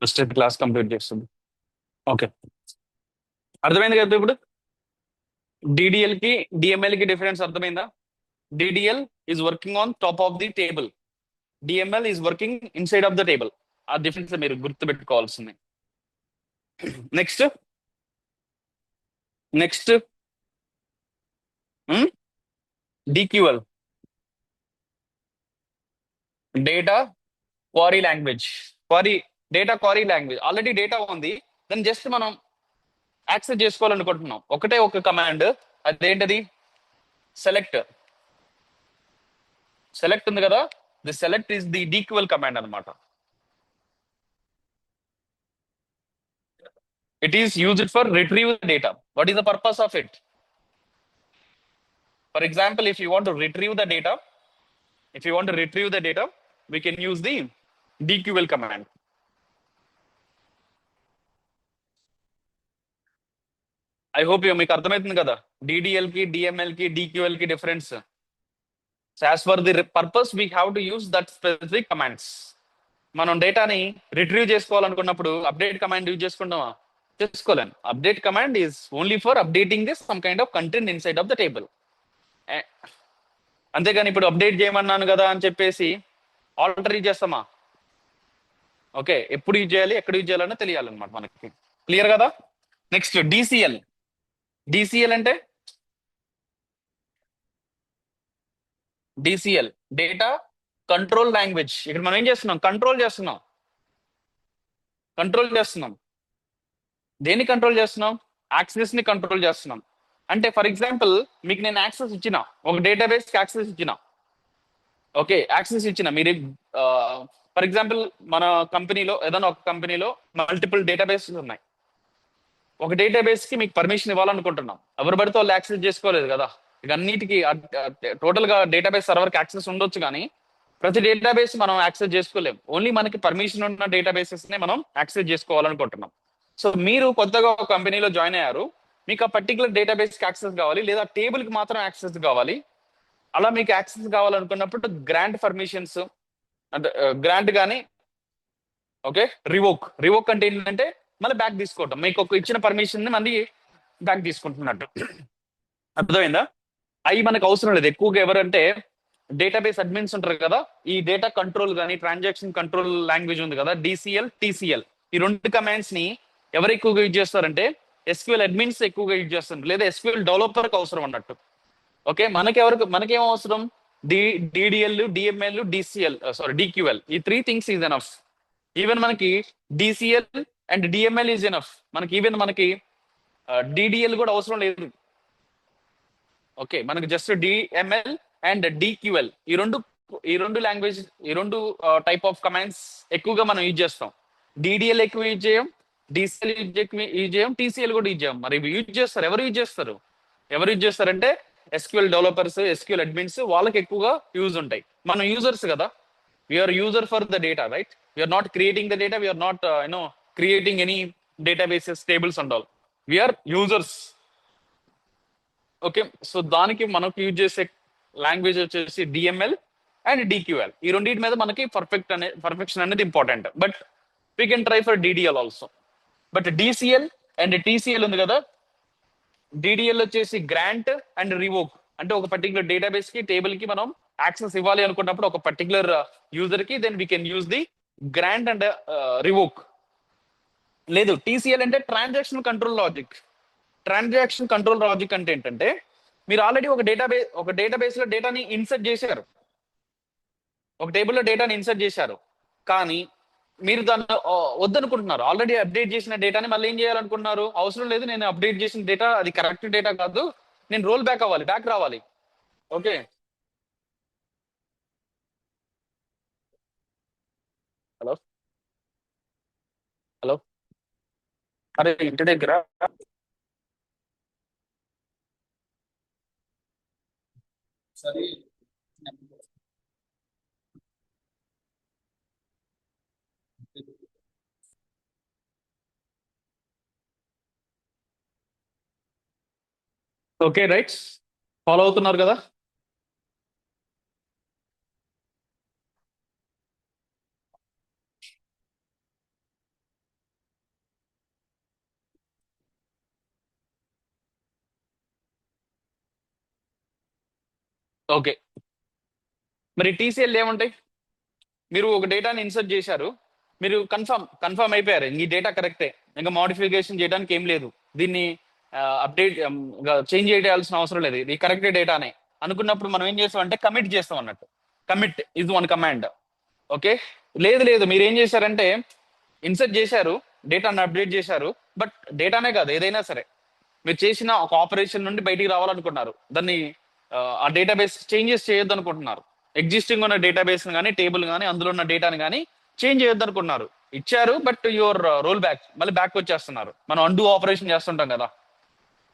ఫస్ట్ క్లాస్ కంప్లీట్ చేస్తుంది. ఓకే, అర్థమైంది కదా ఇప్పుడు? డిడిఎల్ కి డిఎంఎల్ కి డిఫరెన్స్ అర్థమైందా? DDL is working on top of the table. DML is working inside of the table. ఆ డిఫరెన్స్ మీరు గుర్తుపెట్టుకోవాల్సింది. Next next DQL, data quarry language. Quarry, data quarry language. Already data ఉంది, దాన్ని జస్ట్ మనం యాక్సెస్ చేసుకోవాలనుకుంటున్నాం. ఒకటే ఒక కమాండ్, అదేంటది? సెలెక్ట్. సెలెక్ట్ ఉంది కదా, the select is the DQL command అనమాట. It is used for retrieve data. What is the purpose of it? For example, if you want to retrieve the data, if you want to retrieve the data, we can use the dql command. I hope మీకు అర్థమవుతుంది కదా, DDL కి, DML కి, DQL కి difference. So as for the purpose, we have to use that specific commands. మనం డేటాని రిట్రీవ్ చేసుకోవాలనుకున్నప్పుడు అప్డేట్ కమాండ్ యూజ్ చేసుకుంటామా? చేసుకోలేం. Update command is only for updating this some kind of content inside of the table. అంతేగాని ఇప్పుడు అప్డేట్ చేయమన్నాను కదా అని చెప్పేసి ఆల్టర్ యూజ్ చేస్తామా? ఓకే, ఎప్పుడు యూజ్ చేయాలి, ఎక్కడ యూజ్ చేయాలని తెలియాలన్నమాట మనకి. క్లియర్ కదా? Next DCL. డిసిఎల్ అంటే డిసిఎల్, డేటా కంట్రోల్ లాంగ్వేజ్. ఇక్కడ మనం ఏం చేస్తున్నాం? కంట్రోల్ చేస్తున్నాం. కంట్రోల్ చేస్తున్నాం. దేన్ని కంట్రోల్ చేస్తున్నాం? యాక్సెస్ ని కంట్రోల్ చేస్తున్నాం. అంటే ఫర్ ఎగ్జాంపుల్, మీకు నేను యాక్సెస్ ఇచ్చిన, ఒక డేటాబేస్ కి యాక్సెస్ ఇచ్చిన. ఓకే, యాక్సెస్ ఇచ్చిన మీరు, ఫర్ ఎగ్జాంపుల్ మన కంపెనీలో, ఏదైనా ఒక కంపెనీలో మల్టిపుల్ డేటాబేసెస్ ఉన్నాయి. ఒక డేటాబేస్ కి మీకు పర్మిషన్ ఇవ్వాలనుకుంటున్నాం. ఎవరు పడితే వాళ్ళు యాక్సెస్ చేసుకోలేదు కదా. ఇక అన్నిటికీ టోటల్ గా డేటాబేస్ సర్వర్ కి యాక్సెస్ ఉండొచ్చు, కానీ ప్రతి డేటాబేస్ మనం యాక్సెస్ చేసుకోలేం. ఓన్లీ మనకి పర్మిషన్ ఉన్న డేటాబేసెస్ నే మనం యాక్సెస్ చేసుకోవాలనుకుంటున్నాం. సో మీరు కొత్తగా ఒక కంపెనీలో జాయిన్ అయ్యారు, మీకు ఆ పర్టికులర్ డేటాబేస్ కి యాక్సెస్ కావాలి, లేదా టేబుల్ కి మాత్రం యాక్సెస్ కావాలి. అలా మీకు యాక్సెస్ కావాలనుకున్నప్పుడు గ్రాంట్ పర్మిషన్స్, అంటే గ్రాంట్ కానీ, ఓకే, రివోక్. రివోక్ అంటే ఏంటంటే మళ్ళీ బ్యాక్ తీసుకోవటం. మీకు ఒక ఇచ్చిన పర్మిషన్ ని మళ్ళీ బ్యాక్ తీసుకుంటున్నట్టు. అర్థమైందా? అవి మనకు అవసరం లేదు. ఎక్కువగా ఎవరంటే డేటాబేస్ అడ్మిన్స్ ఉంటారు కదా, ఈ డేటా కంట్రోల్ కానీ ట్రాన్సాక్షన్ కంట్రోల్ లాంగ్వేజ్ ఉంది కదా, డిసిఎల్, టిసిఎల్, ఈ రెండు కమాండ్స్ ని ఎవరు ఎక్కువగా యూజ్ చేస్తారంటే ఎస్క్యూఎల్ అడ్మిన్స్ ఎక్కువగా యూజ్ చేస్తారు, లేదా ఎస్క్యూఎల్ డెవలపర్ కి అవసరం అన్నట్టు. ఓకే, మనకేం అవసరం? DDL, DML, DCL, sorry DQL, ఈ three things is enough. Even మనకి DCL and DML is enough. మనకి ఈవెన్ మనకి డిడిఎల్ కూడా అవసరం లేదు. ఓకే, మనకి జస్ట్ డిఎంఎల్ అండ్ డిక్యూఎల్, ఈ రెండు లాంగ్వేజ్, ఈ రెండు టైప్ ఆఫ్ కమాండ్స్ ఎక్కువగా మనం యూజ్ చేస్తాం. డిడిఎల్ ఎక్కువ యూజ్ చేయం, డిసిఎల్ యూజ్ చేయం, టీసీఎల్ కూడా యూజ్ చేయం. మరి ఇవి యూజ్ చేస్తారు, ఎవరు యూజ్ చేస్తారు? ఎవరు యూజ్ చేస్తారంటే ఎస్క్యూఎల్ డెవలపర్స్, ఎస్క్యూఎల్ అడ్మిన్స్, వాళ్ళకి ఎక్కువగా యూజ్ ఉంటాయి. మనం యూజర్స్ కదా, we are user for the data, right? We are not creating the data, we are not creating any databases, tables and all. We are users. Okay, so దానికి మనకు యూజ్ చేసే లాంగ్వేజ్ వచ్చేసి డిఎంఎల్ అండ్ డిక్యూఎల్. ఈ రెండింటి మీద మనకి పర్ఫెక్షన్ అనేది important. But we can try for DDL also. But DCL and TCL ఉంది కదా, డిడిఎల్ వచ్చేసి గ్రాంట్ అండ్ రివోక్. అంటే ఒక పర్టికులర్ డేటాబేస్ కి, టేబుల్ కి మనం యాక్సెస్ ఇవ్వాలి అనుకున్నప్పుడు ఒక పర్టికులర్ యూజర్ కి, then we can use the grant and revoke. లేదు, టీసీఎల్ అంటే transaction control logic. Transaction control logic అంటే ఏంటంటే, మీరు ఆల్రెడీ ఒక డేటాబేస్ లో డేటాని ఇన్సర్ట్ చేశారు, ఒక టేబుల్లో డేటాని ఇన్సర్ట్ చేశారు, కానీ మీరు దాన్ని వద్దనుకుంటున్నారు. ఆల్రెడీ అప్డేట్ చేసిన డేటాని మళ్ళీ ఏం చేయాలనుకుంటున్నారు? అవసరం లేదు, నేను అప్డేట్ చేసిన డేటా అది కరెక్ట్ డేటా కాదు, నేను రోల్ బ్యాక్ అవ్వాలి, బ్యాక్ రావాలి. ఓకే, హలో హలో, అరే ఇంటి దగ్గర. సరే, ఓకే, రైట్, ఫాలో అవుతున్నారు కదా? ఓకే, మరి టీసీఎల్ ఏముంటాయి? మీరు ఒక డేటాని ఇన్సర్ట్ చేశారు, మీరు కన్ఫర్మ్ అయిపోయారు ఈ డేటా కరెక్టే, ఇంకా మోడిఫికేషన్ చేయడానికి ఏం లేదు, దీన్ని అప్డేట్ చేంజ్ చేయాల్సిన అవసరం లేదు, ఇది కరెక్ట్ డేటానే అనుకున్నప్పుడు మనం ఏం చేస్తాం అంటే కమిట్ చేస్తాం అన్నట్టు. Commit is one command. Okay, లేదు మీరు ఏం చేశారంటే ఇన్సర్ట్ చేశారు, డేటాను అప్డేట్ చేశారు, బట్ డేటానే కాదు ఏదైనా సరే మీరు చేసిన ఒక ఆపరేషన్ నుండి బయటికి రావాలనుకుంటున్నారు, దాన్ని ఆ డేటాబేస్ చేంజెస్ చేయొద్దు అనుకుంటున్నారు, ఎగ్జిస్టింగ్ ఉన్న డేటాబేస్ కానీ టేబుల్ కానీ అందులో ఉన్న డేటాని కానీ చేంజ్ చేయొద్దు అనుకున్నారు, ఇచ్చారు బట్ యువర్ రోల్ బ్యాక్, మళ్ళీ బ్యాక్ వచ్చేస్తున్నారు, మనం అండూ ఆపరేషన్ చేస్తుంటాం కదా.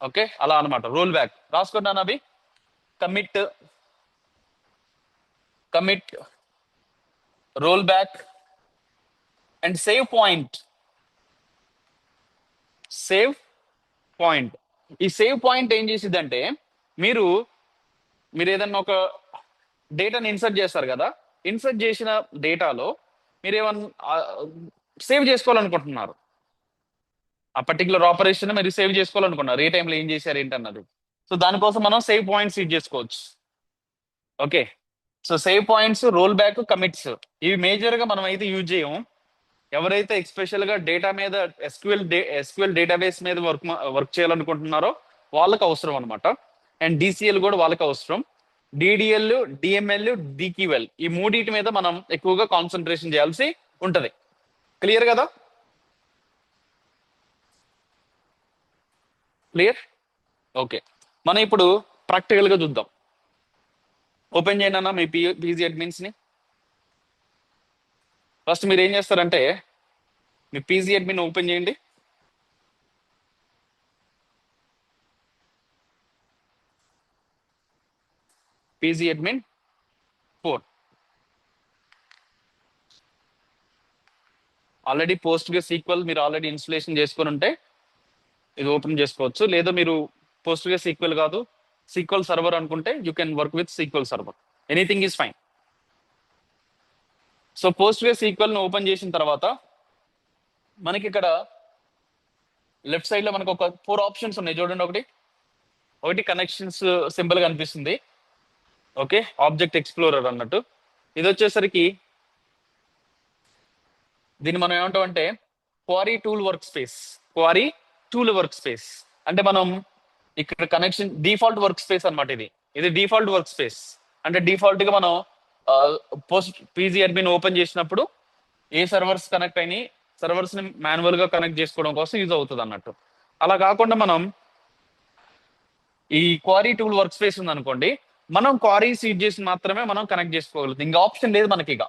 ఓకే, అలా అనమాట రోల్ బ్యాక్. రాసుకుంటాను అవి, commit, roll back and save point. ఈ సేవ్ పాయింట్ ఏం చేసిద్దంటే మీరు ఏదన్నా ఒక డేటాని ఇన్సర్ట్ చేస్తారు కదా, ఇన్సర్ట్ చేసిన డేటాలో మీరు ఏమన్నా సేవ్ చేసుకోవాలనుకుంటున్నారు, ఆ పర్టికులర్ ఆపరేషన్ మీరు సేవ్ చేసుకోవాలనుకున్నారు, ఏ టైంలో ఏం చేశారు ఏంటన్నది. సో దానికోసం మనం సేవ్ పాయింట్స్ యూజ్ చేసుకోవచ్చు. Okay, so save points, roll back, commits, ఇవి మేజర్ గా మనం అయితే యూజ్ చేయము. ఎవరైతే ఎక్స్పెషల్ గా డేటా మీద ఎస్క్యూఎల్ డేటాబేస్ మీద వర్క్ చేయాలనుకుంటున్నారో వాళ్ళకి అవసరం అనమాట. అండ్ డిసిఎల్ కూడా వాళ్ళకి అవసరం. డిడిఎల్, డిఎంఎల్, డిక్యూఎల్, ఈ మూడింటి మీద మనం ఎక్కువగా కాన్సన్ట్రేషన్ చేయాల్సి ఉంటది. క్లియర్ కదా? క్లియర్? ఓకే, మనం ఇప్పుడు ప్రాక్టికల్ గా చూద్దాం. ఓపెన్ చేయండి అన్న మీ పీజీ అడ్మిన్స్ ని. ఫస్ట్ మీరు ఏం చేస్తారంటే మీ పీజీ అడ్మిన్ ఓపెన్ చేయండి. PG admin 4 already PostgreSQL మీరు ఆల్రెడీ ఇన్స్టలేషన్ చేసుకొని ఉంటే ఇది ఓపెన్ చేసుకోవచ్చు, లేదా మీరు పోస్ట్ గ్రెస్ సీక్వెల్ కాదు సీక్వెల్ సర్వర్ అనుకుంటే you can work with SQL server, anything is fine. So PostgreSQL ను ఓపెన్ చేసిన తర్వాత మనకి ఇక్కడ లెఫ్ట్ సైడ్ లో మనకు ఒక 4 ఆప్షన్స్ ఉన్నాయి చూడండి. ఒకటి కనెక్షన్స్ సింబల్ కనిపిస్తుంది. ఓకే, ఆబ్జెక్ట్ ఎక్స్ప్లోరర్ అన్నట్టు. ఇది వచ్చేసరికి దీన్ని మనం ఏమంటాం అంటే క్వారీ టూల్ వర్క్ స్పేస్. అంటే మనం ఇక్కడ కనెక్షన్ డిఫాల్ట్ వర్క్ స్పేస్ అనమాట. ఇది డిఫాల్ట్ వర్క్ స్పేస్. అంటే డిఫాల్ట్ గా మనం పోస్ట్ పీజీ అడ్మిన్ ఓపెన్ చేసినప్పుడు ఏ సర్వర్స్ కనెక్ట్ అయినాయి, సర్వర్స్ ని మాన్యువల్ గా కనెక్ట్ చేసుకోవడం కోసం యూజ్ అవుతుంది అన్నట్టు. అలా కాకుండా మనం ఈ క్వారీ టూల్ వర్క్ స్పేస్ ఉంది అనుకోండి, మనం క్వారీస్ యూజ్ చేసి మాత్రమే మనం కనెక్ట్ చేసుకోగలుగుతాం, ఇంకా ఆప్షన్ లేదు మనకి ఇక.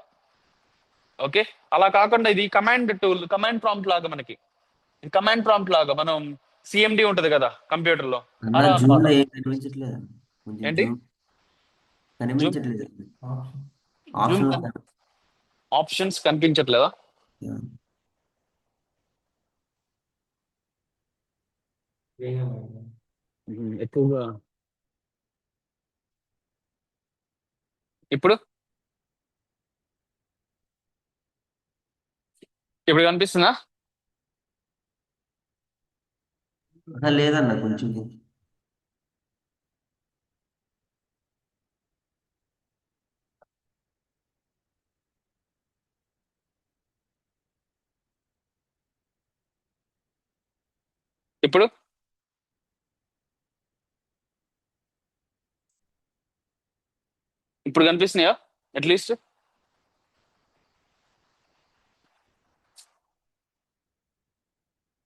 ఓకే, అలా కాకుండా ఇది కమాండ్ ప్రాంప్ట్ లాగా, మనకి కమాండ్ ప్రాంప్ట్ లాగా మనం సిఎండి ఉంటది కదా కంప్యూటర్ లో, అలా ఏంటి ఆప్షన్స్ కనిపించట్లేదా? ఎక్కువగా ఇప్పుడు కనిపిస్తుందా? లేదన్న కొంచెం. ఇప్పుడు కనిపిస్తున్నాయా అట్లీస్ట్?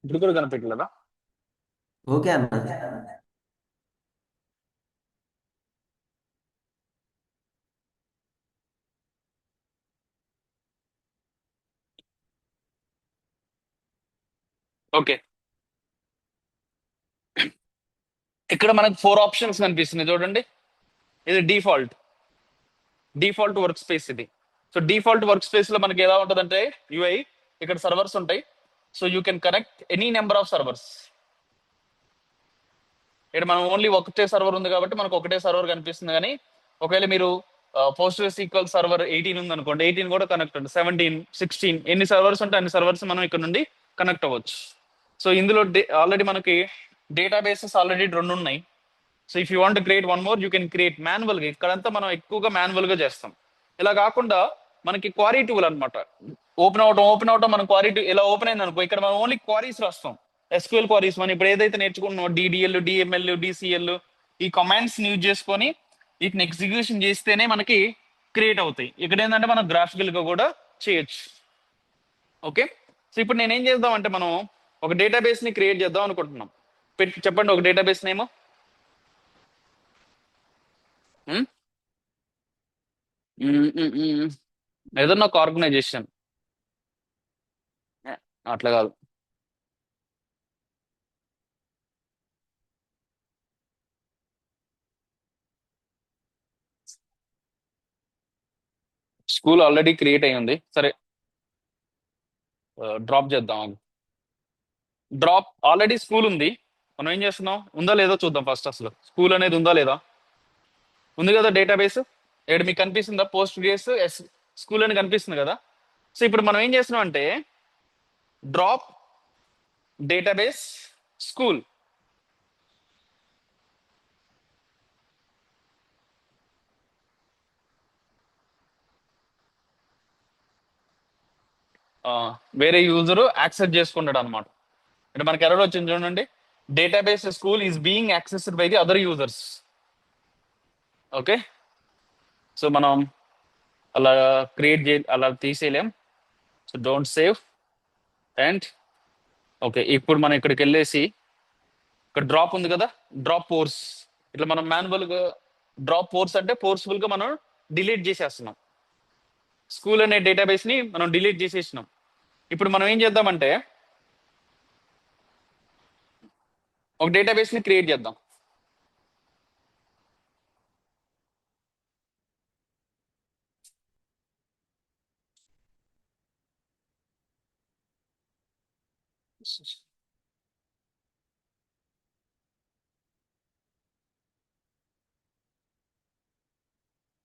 ఇప్పుడు కూడా కనిపించలేదా? ఓకే అన్న. ఓకే, ఇక్కడ మనకు 4 ఆప్షన్స్ కనిపిస్తున్నాయి చూడండి. ఇది డిఫాల్ట్ వర్క్ స్పేస్ ఇది. సో డిఫాల్ట్ వర్క్ స్పేస్ లో మనకి ఎలా ఉంటుందంటే యూఐ, ఇక్కడ సర్వర్స్ ఉంటాయి. So you can connect any number of servers. ఇక్కడ మనం ఓన్లీ ఒకటే సర్వర్ ఉంది కాబట్టి మనకు ఒకటే సర్వర్ కనిపిస్తుంది. కానీ ఒకవేళ మీరు పోస్ట్ సీక్వెల్ సర్వర్ 18 ఉంది అనుకోండి, 18 కూడా కనెక్ట్ ఉంటుంది, 17, 16 ఎన్ని సర్వర్స్ ఉంటే అన్ని సర్వర్స్ మనం ఇక్కడ నుండి కనెక్ట్ అవ్వచ్చు. సో ఇందులో ఆల్రెడీ మనకి డేటాబేసెస్ ఆల్రెడీ 2 ఉన్నాయి. So if you want create 1 more you can create manual గా. ఇక్కడంతా మనం ఎక్కువగా మాన్యువల్ గా చేస్తాం. ఇలా కాకుండా మనకి క్వారీ టూల్ అనమాట. ఓపెన్ అవటం మనం క్వారీ టూ ఇలా ఓపెన్ అయింది అనుకో, ఇక్కడ మనం ఓన్లీ క్వారీస్ రాస్తాం. ఎస్క్యూఎల్ క్వారీస్ మనం ఇప్పుడు ఏదైతే నేర్చుకుంటున్నాం, డిడిఎల్, డిఎంఎల్, డిసిఎల్, ఈ కమాండ్స్ యూజ్ చేసుకొని వీటిని ఎగ్జిక్యూషన్ చేస్తేనే మనకి క్రియేట్ అవుతాయి. ఇక్కడ ఏంటంటే మనం గ్రాఫికల్ గా కూడా చేయొచ్చు. ఓకే, సో ఇప్పుడు నేను ఏం చేద్దాం అంటే మనం ఒక డేటాబేస్ ని క్రియేట్ చేద్దాం అనుకుంటున్నాం. చెప్పండి ఒక డేటాబేస్ నేమ్. ఏదన్నా ఒక ఆర్గనైజేషన్, అట్లా కాదు. స్కూల్ ఆల్రెడీ క్రియేట్ అయ్యి ఉంది. సరే, డ్రాప్ చేద్దాం. డ్రాప్ ఆల్రెడీ స్కూల్ ఉంది. మనం ఏం చేస్తున్నాం, ఉందా లేదో చూద్దాం ఫస్ట్. అసలు స్కూల్ అనేది ఉందా లేదా? ఉంది కదా డేటాబేస్. ఇక్కడ మీకు కనిపిస్తుందా? పోస్ట్ గ్రేస్ స్కూల్ అని కనిపిస్తుంది కదా. సో ఇప్పుడు మనం ఏం చేస్తున్నాం అంటే డ్రాప్ డేటాబేస్ స్కూల్. వేరే యూజర్ యాక్సెస్ చేసుకుంటాడు అనమాట. అంటే మనకి ఎర్రర్ వచ్చింది చూడండి, database school is being accessed by the other users. Okay, so మనం అలా అలా తీసేయలేం. So don't save and okay. ఇప్పుడు మనం ఇక్కడికి వెళ్ళేసి ఇక్కడ డ్రాప్ ఉంది కదా, డ్రాప్ పోర్స్. ఇట్లా మనం మాన్యువల్ గా డ్రాప్ పోర్స్ అంటే ఫోర్స్ఫుల్ గా మనం డిలీట్ చేసేస్తున్నాం. స్కూల్ అనే డేటాబేస్ ని మనం డిలీట్ చేసేసినాం. ఇప్పుడు మనం ఏం చేద్దామంటే ఒక డేటాబేస్ ని క్రియేట్ చేద్దాం.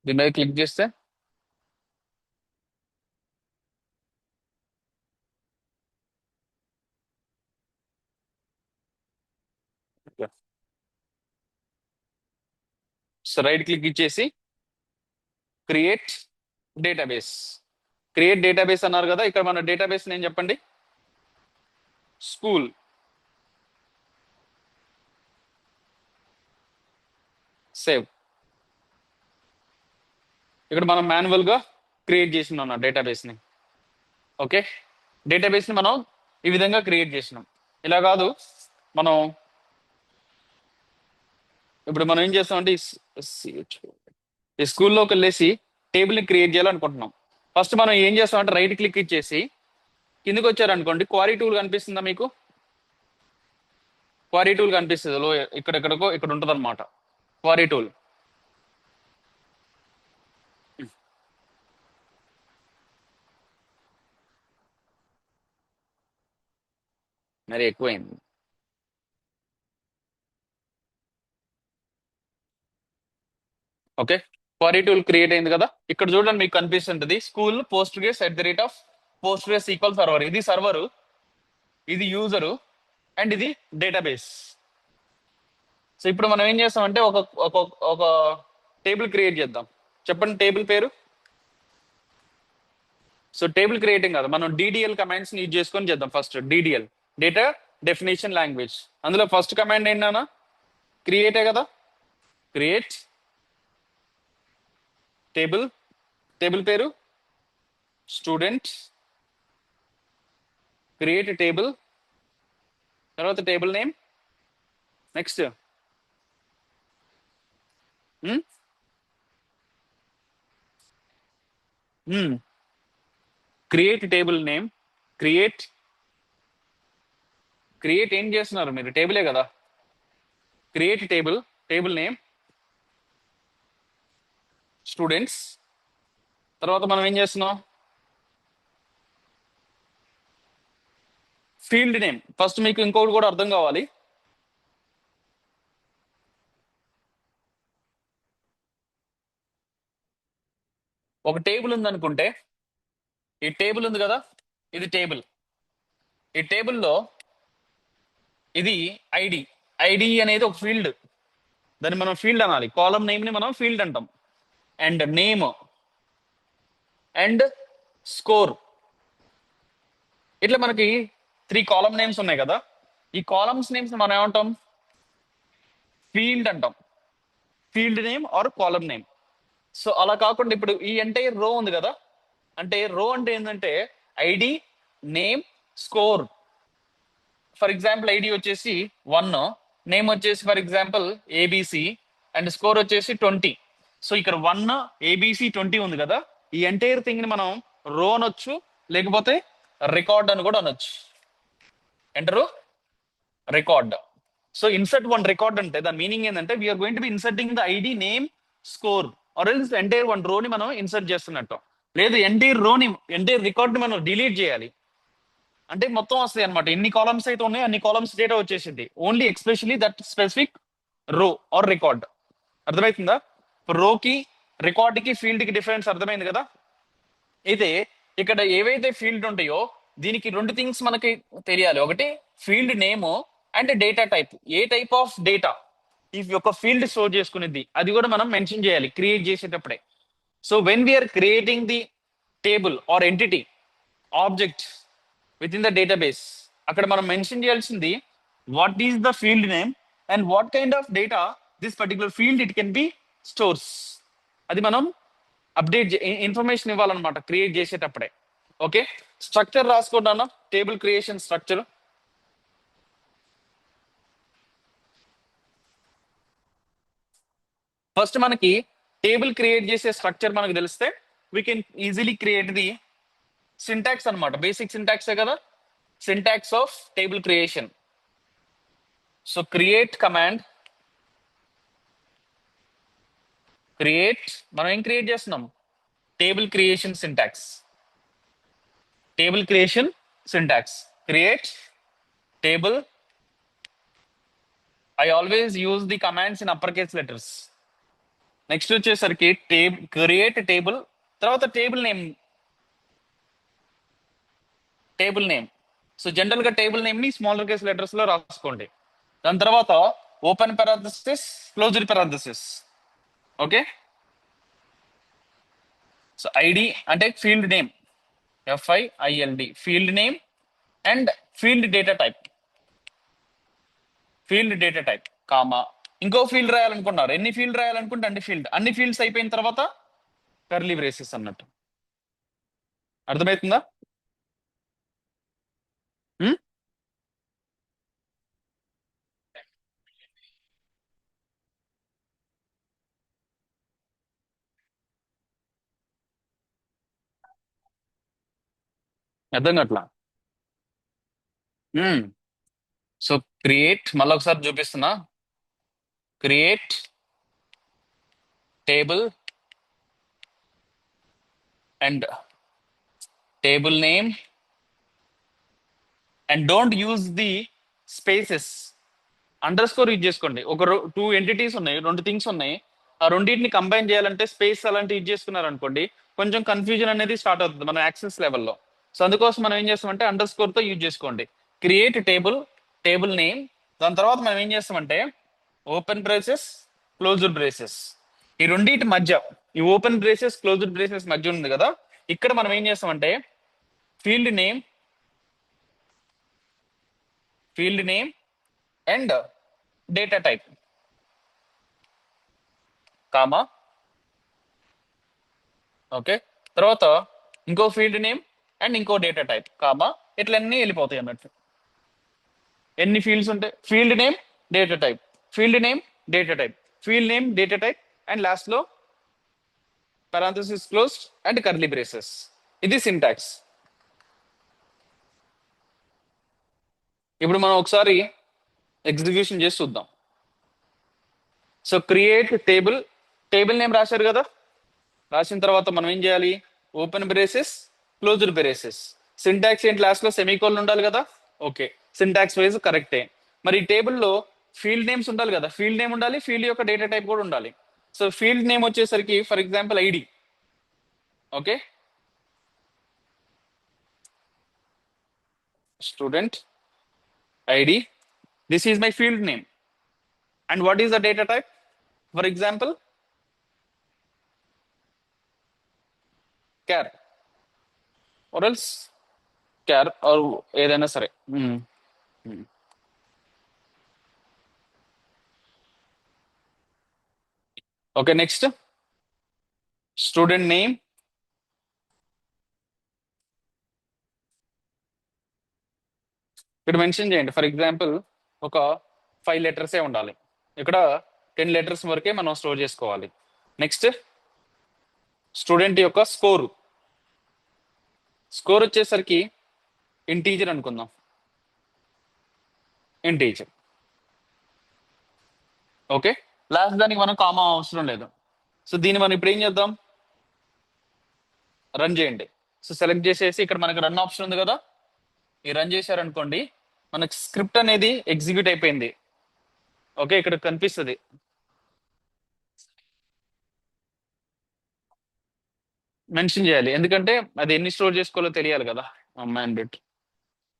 దీని మీద క్లిక్ చేస్తే సో రైట్ క్లిక్ ఇచ్చేసి క్రియేట్ డేటాబేస్. క్రియేట్ డేటాబేస్ అన్నారు కదా, ఇక్కడ మన డేటాబేస్ నేను చెప్పండి, స్కూల్. సేవ్. ఇక్కడ మనం మాన్యువల్ గా క్రియేట్ చేసినాం డేటాబేస్ ని. ఓకే, డేటాబేస్ ని మనం ఈ విధంగా క్రియేట్ చేసినాం. ఇలా కాదు, మనం ఇప్పుడు మనం ఏం చేస్తామంటే ఈ స్కూల్లోకి వెళ్ళేసి టేబుల్ ని క్రియేట్ చేయాలనుకుంటున్నాం. ఫస్ట్ మనం ఏం చేస్తామంటే రైట్ క్లిక్ ఇచ్చేసి కిందకి వచ్చారనుకోండి, క్వారీ టూల్ కనిపిస్తుందా మీకు? క్వారీ టూల్ కనిపిస్తుంది లో, ఇక్కడెక్కడికో ఇక్కడ ఉంటుంది అనమాట క్వారీ టూల్. మరి ఎక్కువైంది. ఓకే, క్వారీ టూల్ క్రియేట్ అయింది కదా. ఇక్కడ చూడండి మీకు కనిపిస్తుంటది school Postgres Postgres SQL server. ఇది సర్వరు, ఇది యూజరు, అండ్ ఇది డేటాబేస్. సో ఇప్పుడు మనం ఏం చేస్తామంటే ఒక ఒక ఒక టేబుల్ క్రియేట్ చేద్దాం. చెప్పండి టేబుల్ పేరు. సో టేబుల్ క్రియేటింగ్ కదా, మనం డిడిఎల్ కమాండ్స్ యూజ్ చేసుకొని చేద్దాం. First DDL, data definition language. అందులో ఫస్ట్ కమాండ్ ఏంటన్నా క్రియేటే కదా. క్రియేట్ టేబుల్, టేబుల్ పేరు స్టూడెంట్. క్రియేట్ టేబుల్, తర్వాత table name. Next create table name. Create ఏం చేస్తున్నారు మీరు? టేబులే కదా. Create table, table name students. తర్వాత మనం ఏం చేస్తున్నాం, ఫీల్డ్ నేమ్. ఫస్ట్ మీకు ఇంకొకటి కూడా అర్థం కావాలి. ఒక టేబుల్ ఉంది అనుకుంటే, ఈ టేబుల్ ఉంది కదా, ఇది టేబుల్. ఈ టేబుల్లో ఇది ఐడి. ఐడి అనేది ఒక ఫీల్డ్, దాన్ని మనం ఫీల్డ్ అనాలి. కాలం నేమ్ ని మనం ఫీల్డ్ అంటాం. And name, and score. ఇట్లా మనకి 3 కాలమ్ నేమ్స్ ఉన్నాయి కదా. ఈ కాలమ్స్ నేమ్స్ మనం ఏమంటాం? ఫీల్డ్ అంటాం. Field name or column name. So అలా కాకుండా ఇప్పుడు ఈ ఎంటైర్ రో ఉంది కదా, అంటే రో అంటే ఏంటంటే ID, name, score. For example ID వచ్చేసి 1, నేమ్ వచ్చేసి for example ABC, and score వచ్చేసి 20. సో ఇక్కడ 1 ఏబిసి 20 ఉంది కదా, ఈ ఎంటైర్ థింగ్ ని మనం రో అనొచ్చు, లేకపోతే రికార్డ్ అని కూడా అనొచ్చు. Enter record. So insert one record అంటే దాని మీనింగ్ ఏంటంటే we're going to be inserting the ID, name, score, or else entire one రోని మనం ఇన్సర్ట్ చేస్తున్నట్టు. లేదు ఎంటైర్ రోని, ఎంటైర్ రికార్డ్ ని మనం డిలీట్ చేయాలి అంటే మొత్తం వస్తాయి అనమాట. ఎన్ని కాలమ్స్ అయితే ఉన్నాయో అన్ని కాలమ్స్ డేటా వచ్చేసింది. ఓన్లీ ఎక్స్పెషలీ దట్ స్పెసిఫిక్ రో ఆర్ రికార్డ్. అర్థమవుతుందా? రోకి, రికార్డ్ కి, ఫీల్డ్ కి డిఫరెన్స్ అర్థమైంది కదా. అయితే ఇక్కడ ఏవైతే ఫీల్డ్ ఉంటాయో దీనికి 2 థింగ్స్ మనకి తెలియాలి. ఒకటి field name and data type. A type of data ఈ యొక్క ఫీల్డ్ స్టోర్ చేసుకునేది అది కూడా మనం మెన్షన్ చేయాలి క్రియేట్ చేసేటప్పుడే. So when we are creating the table or entity object with in the database, అక్కడ మనం మెన్షన్ చేయాల్సింది what is the field name and what kind of data this particular field it can be stores. అది మనం అప్డేట్ ఇన్ఫర్మేషన్ ఇవ్వాలన్నమాట క్రియేట్ చేసేటప్పుడే. ఓకే, స్ట్రక్చర్ రాసుకుంటాను. Table creation structure. ఫస్ట్ మనకి టేబుల్ క్రియేట్ చేసే స్ట్రక్చర్ మనకు తెలిస్తే we can easily create the syntax అనమాట. బేసిక్ సింటాక్సే కదా syntax of table creation. So create command, create, మనం ఏం క్రియేట్ చేస్తున్నాం? Table creation syntax. Table creation syntax create table. I always use the commands in upper case letters. Next వచ్చేసరికి క్రియేట్ టేబుల్, తర్వాత table name. Table name, so general గా టేబుల్ నేమ్ ని స్మాలర్ కేస్ లెటర్స్ లో రాసుకోండి. దాని తర్వాత open parenthesis, closed parenthesis. Okay, so ID అంటే field name, FILD field name and field data type. Field data type comma, ఇంకో ఫీల్డ్ రాయాలనుకున్నారు. ఎన్ని ఫీల్డ్ రాయాలనుకుంటే అన్ని ఫీల్డ్స్ అయిపోయిన తర్వాత కర్లీ బ్రేసెస్ అన్నట్టు. అర్థమవుతుందా? అర్థం కావట్లా. సో క్రియేట్, మళ్ళీ ఒకసారి చూపిస్తున్నా. Create table and table name and don't use the spaces. Under score use చేసుకోండి. ఒక 2 ఎంటిటీస్ ఉన్నాయి, 2 థింగ్స్ ఉన్నాయి, ఆ రెండింటిని కంబైన్ చేయాలంటే స్పేస్ అలాంటి యూజ్ చేసుకున్నారు అనుకోండి కొంచెం కన్ఫ్యూజన్ అనేది స్టార్ట్ అవుతుంది మన యాక్సెస్ లెవెల్లో. సో అందుకోసం మనం ఏం చేస్తామంటే అండర్ స్కోర్ తో యూజ్ చేసుకోండి. క్రియేట్ టేబుల్, టేబుల్ నేమ్, దాని తర్వాత మనం ఏం చేస్తామంటే ఓపెన్ బ్రేసెస్, క్లోజ్డ్ బ్రేసెస్. ఈ రెండింటి మధ్య, ఈ ఓపెన్ బ్రేసెస్ క్లోజ్డ్ బ్రేసెస్ మధ్య ఉంది కదా, ఇక్కడ మనం ఏం చేస్తామంటే field name, field name and data type comma. Okay, తర్వాత ఇంకో ఫీల్డ్ నేమ్ అండ్ ఇంకో డేటా టైప్ కామా. ఇట్లన్నీ వెళ్ళిపోతాయి అన్నట్టు. ఎన్ని ఫీల్డ్స్ ఉంటాయి? Field name, data type, field name, data type, field name, data type, and last లో parenthesis closed and curly braces. ఇది సింటాక్స్. ఇప్పుడు మనం ఒకసారి ఎగ్జిక్యూషన్ చేసి చూద్దాం. So create table, table name రాశారు కదా, రాసిన తర్వాత మనం ఏం చేయాలి? Open braces, closed braces. Syntax ఏంటి? లాస్ట్ లో సెమీకోలన్ ఉండాలి కదా. ఓకే, సింటాక్స్ వైజ్ కరెక్టే. మరి ఈ టేబుల్లో ఫీల్డ్ నేమ్స్ ఉండాలి కదా, ఫీల్డ్ నేమ్ ఉండాలి, ఫీల్డ్ యొక్క డేటా టైప్ కూడా ఉండాలి. సో ఫీల్డ్ నేమ్ వచ్చేసరికి for example ID. Okay, student ID, this is my field name. And what is the data type? For example char. Else char or ఏదైనా సరే. Okay, next student name. ఇక్కడ మెన్షన్ చేయండి. ఫర్ ఎగ్జాంపుల్ ఒక 5 లెటర్సే ఉండాలి, ఇక్కడ 10 లెటర్స్ వరకే మనం స్టోర్ చేసుకోవాలి. నెక్స్ట్ స్టూడెంట్ యొక్క స్కోర్. స్కోర్ వచ్చేసరికి ఇంటీజర్ అనుకుందాం, ఇంటీజర్. ఓకే, లాస్ట్ దానికి మనం కామా అవసరం లేదు. సో దీన్ని మనం ఇప్పుడు ఏం చేద్దాం, రన్ చేయండి. సో సెలెక్ట్ చేసేసి ఇక్కడ మనకి రన్ ఆప్షన్ ఉంది కదా, ఈ రన్ చేశారనుకోండి మనకి స్క్రిప్ట్ అనేది ఎగ్జిక్యూట్ అయిపోయింది. ఓకే, ఇక్కడ కనిపిస్తుంది. మెన్షన్ చేయాలి, ఎందుకంటే అది ఎన్ని స్టోర్ చేసుకోవాలో తెలియాలి కదా. Mandate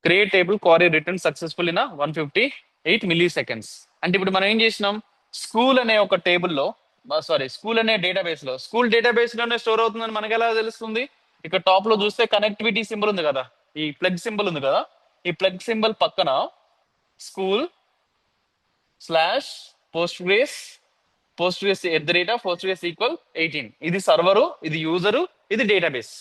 create table quarry return successful in 158 milli seconds. అంటే ఇప్పుడు మనం ఏం చేసినాం, స్కూల్ అనే ఒక టేబుల్లో, స్కూల్ అనే డేటాబేస్ లో, స్కూల్ డేటాబేస్ లోనే స్టోర్ అవుతుందని మనకి ఎలా తెలుస్తుంది? ఇక్కడ టాప్ లో చూస్తే కనెక్టివిటీ సింబల్ ఉంది కదా, ఈ ప్లగ్ సింబల్ ఉంది కదా, ఈ ప్లగ్ సింబల్ పక్కన స్కూల్ స్లాష్ పోస్ట్గ్రేస్ పోస్ట్గ్రేస్ ఈక్వల్ 18. ఇది సర్వరు, ఇది యూజరు, ఇది డేటాబేస్.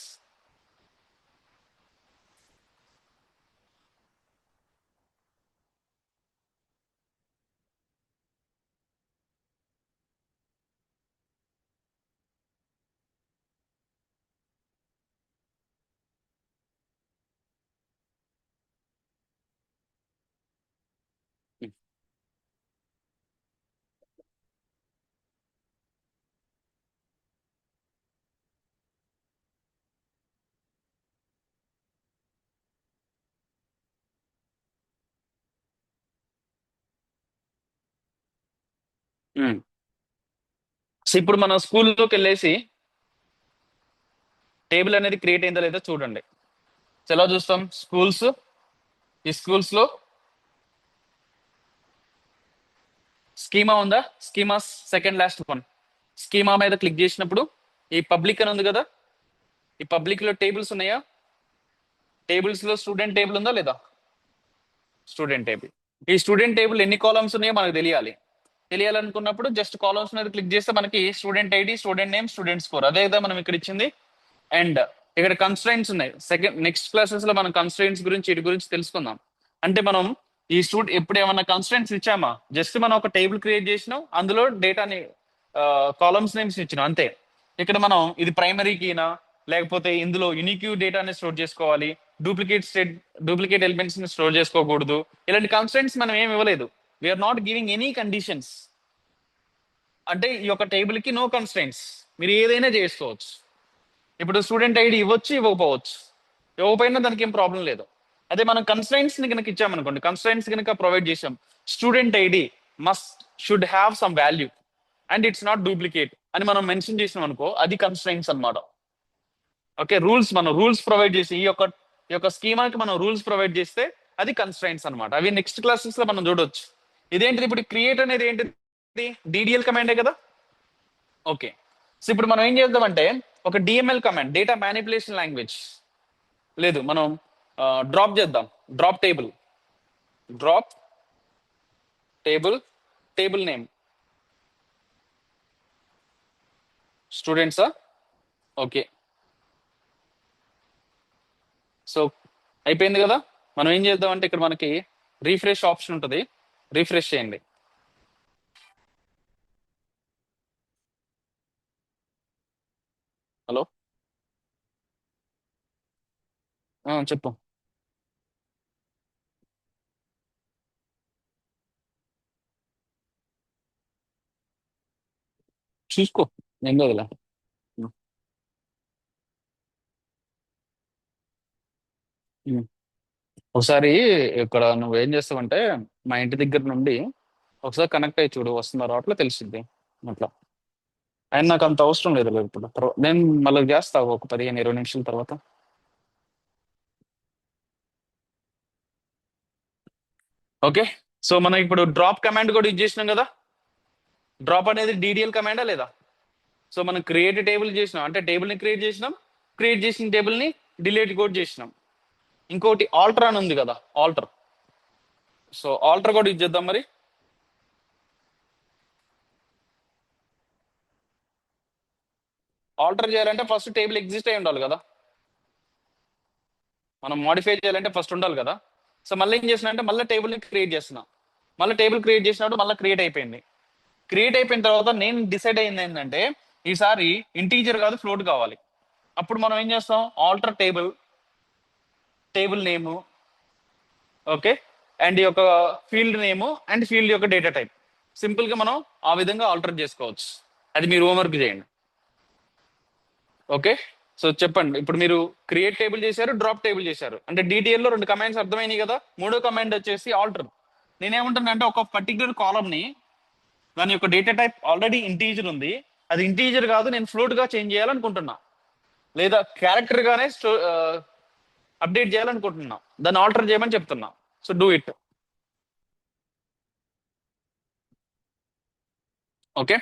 సో ఇప్పుడు మనం స్కూల్లోకి వెళ్ళేసి టేబుల్ అనేది క్రియేట్ అయిందో లేదో చూడండి. సో ఎలా చూస్తాం, స్కూల్స్, ఈ స్కూల్స్ లో స్కీమా ఉందా, schema second last one, schema మీద క్లిక్ చేసినప్పుడు ఈ పబ్లిక్ అని ఉంది కదా, ఈ పబ్లిక్ లో టేబుల్స్ ఉన్నాయా, టేబుల్స్ లో స్టూడెంట్ టేబుల్ ఉందా లేదా, స్టూడెంట్ టేబుల్. ఈ స్టూడెంట్ టేబుల్ ఎన్ని కాలమ్స్ ఉన్నాయో మనకు తెలియాలనుకున్నప్పుడు జస్ట్ కాలమ్స్ మీద క్లిక్ చేస్తే మనకి student ID, student name, student score, అదే కదా మనం ఇక్కడ ఇచ్చింది. అండ్ ఇక్కడ కన్స్ట్రైంట్స్ ఉన్నాయి. నెక్స్ట్ క్లాసెస్ లో మనం కన్స్ట్రైంట్స్ గురించి, వీటి గురించి తెలుసుకుందాం. అంటే మనం ఈ ఎప్పుడు ఏమన్నా కన్స్ట్రైంట్స్ ఇచ్చామా, జస్ట్ మనం ఒక టేబుల్ క్రియేట్ చేసినాం, అందులో డేటాని కాలమ్స్ నేమ్స్ ఇచ్చినాం అంతే. ఇక్కడ మనం ఇది ప్రైమరీ కీనా, లేకపోతే ఇందులో యునిక్ డేటాని స్టోర్ చేసుకోవాలి, డూప్లికేట్ ఎలిమెంట్స్ ని స్టోర్ చేసుకోకూడదు, ఇలాంటి కన్స్ట్రైంట్స్ మనం ఏమి ఇవ్వలేదు. We are not giving any conditions. అంటే ఈ యొక్క టేబుల్ కి నో కన్స్ట్రైంట్స్, మీరు ఏదైనా చేసుకోవచ్చు. ఇప్పుడు స్టూడెంట్ ఐడి ఇవ్వచ్చు, ఇవ్వకపోవచ్చు, ఇవ్వకపోయినా దానికి ఏం ప్రాబ్లం లేదు. అదే మనం కన్స్ట్రైంట్స్ ని కనుక ఇచ్చామనుకోండి, కన్స్ట్రైంట్స్ కనుక ప్రొవైడ్ చేసాం, student ID should have some value and it's not duplicate అని మనం మెన్షన్ చేసినాం అనుకో, అది కన్స్ట్రైంట్స్ అనమాట. ఓకే, మనం రూల్స్ ప్రొవైడ్ చేసి ఈ యొక్క స్కీమాకి మనం రూల్స్ ప్రొవైడ్ చేస్తే అది కన్స్ట్రైంట్స్ అనమాట. అవి నెక్స్ట్ క్లాసెస్ లో మనం చూడొచ్చు. ఇదేంటిది, ఇప్పుడు క్రియేట్ అనేది ఏంటిది, డిడిఎల్ కమాండే కదా. ఓకే, సో ఇప్పుడు మనం ఏం చేద్దామంటే ఒక DML command, data manipulation language లేదు, మనం డ్రాప్ చేద్దాం. డ్రాప్ టేబుల్ నేమ్ స్టూడెంట్సా. ఓకే, సో అయిపోయింది కదా. మనం ఏం చేద్దాం అంటే ఇక్కడ మనకి రీఫ్రెష్ ఆప్షన్ ఉంటుంది, రీఫ్రెష్ చేయండి. హలో, చెప్పు. చూసుకో, ఏం కదలే. ఒకసారి ఇక్కడ నువ్వు ఏం చేస్తావంటే మా ఇంటి దగ్గర నుండి ఒకసారి కనెక్ట్ అయ్యి చూడు, వస్తున్నారు అట్లా తెలిసింది అట్లా. ఆయన నాకు అంత అవసరం లేదు ఇప్పుడు, నేను మళ్ళీ చేస్తా ఒక 15-20 నిమిషాల తర్వాత. ఓకే, సో మనం ఇప్పుడు డ్రాప్ కమాండ్ కూడా యూజ్ చేసినాం కదా. డ్రాప్ అనేది డిడిఎల్ కమాండా లేదా. సో మనం క్రియేట్ టేబుల్ చేసినాం అంటే టేబుల్ ని క్రియేట్ చేసినాం, క్రియేట్ చేసిన టేబుల్ ని డిలీట్ కూడా చేసినాం. ఇంకోటి ఆల్టర్ అని ఉంది కదా, ఆల్టర్. సో ఆల్టర్ కూడా యూజ్ చేద్దాం మరి. ఆల్టర్ చేయాలంటే ఫస్ట్ టేబుల్ ఎగ్జిస్ట్ అయి ఉండాలి కదా, మనం మాడిఫై చేయాలంటే ఫస్ట్ ఉండాలి కదా. సో మళ్ళీ ఏం చేసిన అంటే మళ్ళీ టేబుల్ని క్రియేట్ చేస్తున్నా. మళ్ళీ టేబుల్ క్రియేట్ చేసినప్పుడు మళ్ళీ క్రియేట్ అయిపోయింది. క్రియేట్ అయిపోయిన తర్వాత నేను డిసైడ్ అయింది ఏంటంటే ఈసారి ఇంటీజర్ కాదు ఫ్లోట్ కావాలి. అప్పుడు మనం ఏం చేస్తాం, alter table, table name, okay, and ఈ యొక్క ఫీల్డ్ నేము అండ్ ఫీల్డ్ యొక్క డేటా టైప్. సింపుల్ గా మనం ఆ విధంగా ఆల్టర్ చేసుకోవచ్చు. అది మీరు హోంవర్క్ చేయండి. ఓకే, సో చెప్పండి. ఇప్పుడు మీరు క్రియేట్ టేబుల్ చేశారు, డ్రాప్ టేబుల్ చేశారు, అంటే DTL లో 2 కమాండ్స్ అర్థమైనాయి కదా. మూడో కమాండ్ వచ్చేసి ఆల్టర్. నేనేమంటున్నా అంటే ఒక పర్టికులర్ కాలమ్ ని, దాని యొక్క డేటా టైప్ ఆల్రెడీ ఇంటీజర్ ఉంది, అది ఇంటీజర్ కాదు, నేను ఫ్లోట్ గా చేంజ్ చేయాలనుకుంటున్నా, లేదా క్యారెక్టర్ గానే అప్డేట్ చేయాలనుకుంటున్నా, దాన్ని ఆల్టర్ చేయమని చెప్తున్నా. So do it. Okay.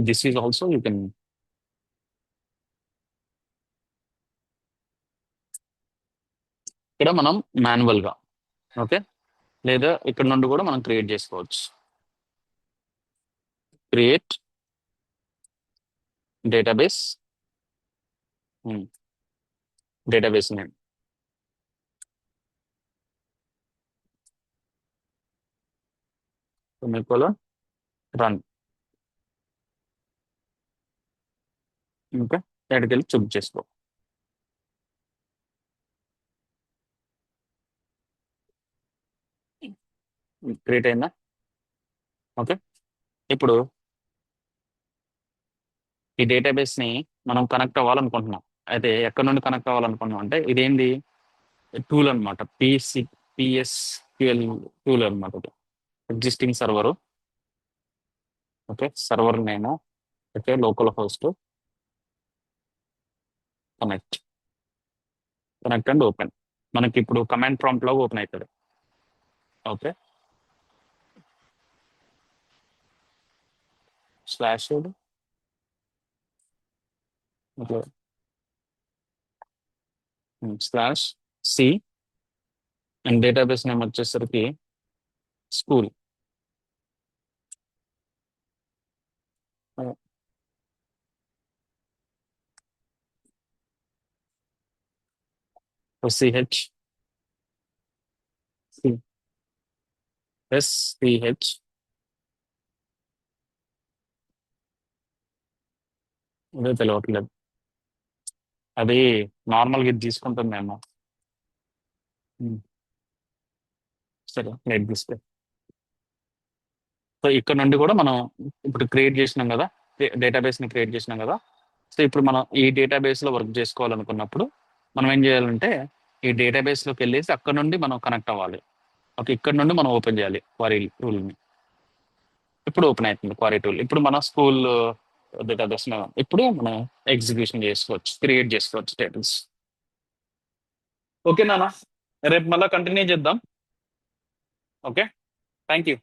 This is also you can. ఇక్కడ మనం మాన్యువల్ గా, ఓకే, లేదా ఇక్కడ నుండి కూడా మనం క్రియేట్ చేసుకోవచ్చు. Create database, database name, semicolon, run. ఇంకా ఎక్కడికి వెళ్ళి చూప్ చేసుకో. క్రియేట్ అయిందా? ఓకే. ఇప్పుడు ఈ డేటాబేస్ ని మనం కనెక్ట్ అవ్వాలనుకుంటున్నాం. అయితే ఎక్కడి నుండి కనెక్ట్ అవ్వాలనుకుంటున్నాం అంటే ఇదేంది టూల్ అనమాట, PSQL టూల్ అనమాట. Existing server, okay, server name, okay, local host, connect, connect and open. మనకి ఇప్పుడు కమాండ్ ప్రాంప్ట్ లో ఓపెన్ అవుతుంది. Okay, slash slash C and database name వచ్చేసరికి స్కూల్. SCH SCH అదే తెలియట్లేదు, అది నార్మల్గా ఇది తీసుకుంటుందేమో. సరే లైట్ తీసుకో. సో ఇక్కడ నుండి కూడా మనం ఇప్పుడు క్రియేట్ చేసినాం కదా, డేటాబేస్ ని క్రియేట్ చేసినాం కదా. సో ఇప్పుడు మనం ఈ డేటాబేస్ లో వర్క్ చేసుకోవాలనుకున్నప్పుడు మనం ఏం చేయాలంటే ఈ డేటాబేస్ లోకి వెళ్ళేసి అక్కడ నుండి మనం కనెక్ట్ అవ్వాలి. ఓకే, ఇక్కడ నుండి మనం ఓపెన్ చేయాలి క్వారీ టూల్ని. ఇప్పుడు ఓపెన్ అవుతుంది క్వారీ టూల్. ఇప్పుడు మన స్కూల్ డేటాబేస్ ఇప్పుడు మనం ఎగ్జిక్యూషన్ చేసుకోవచ్చు, క్రియేట్ చేసుకోవచ్చు టేబుల్స్. ఓకే నాన్న, రేపు మళ్ళీ కంటిన్యూ చేద్దాం. Okay, thank you.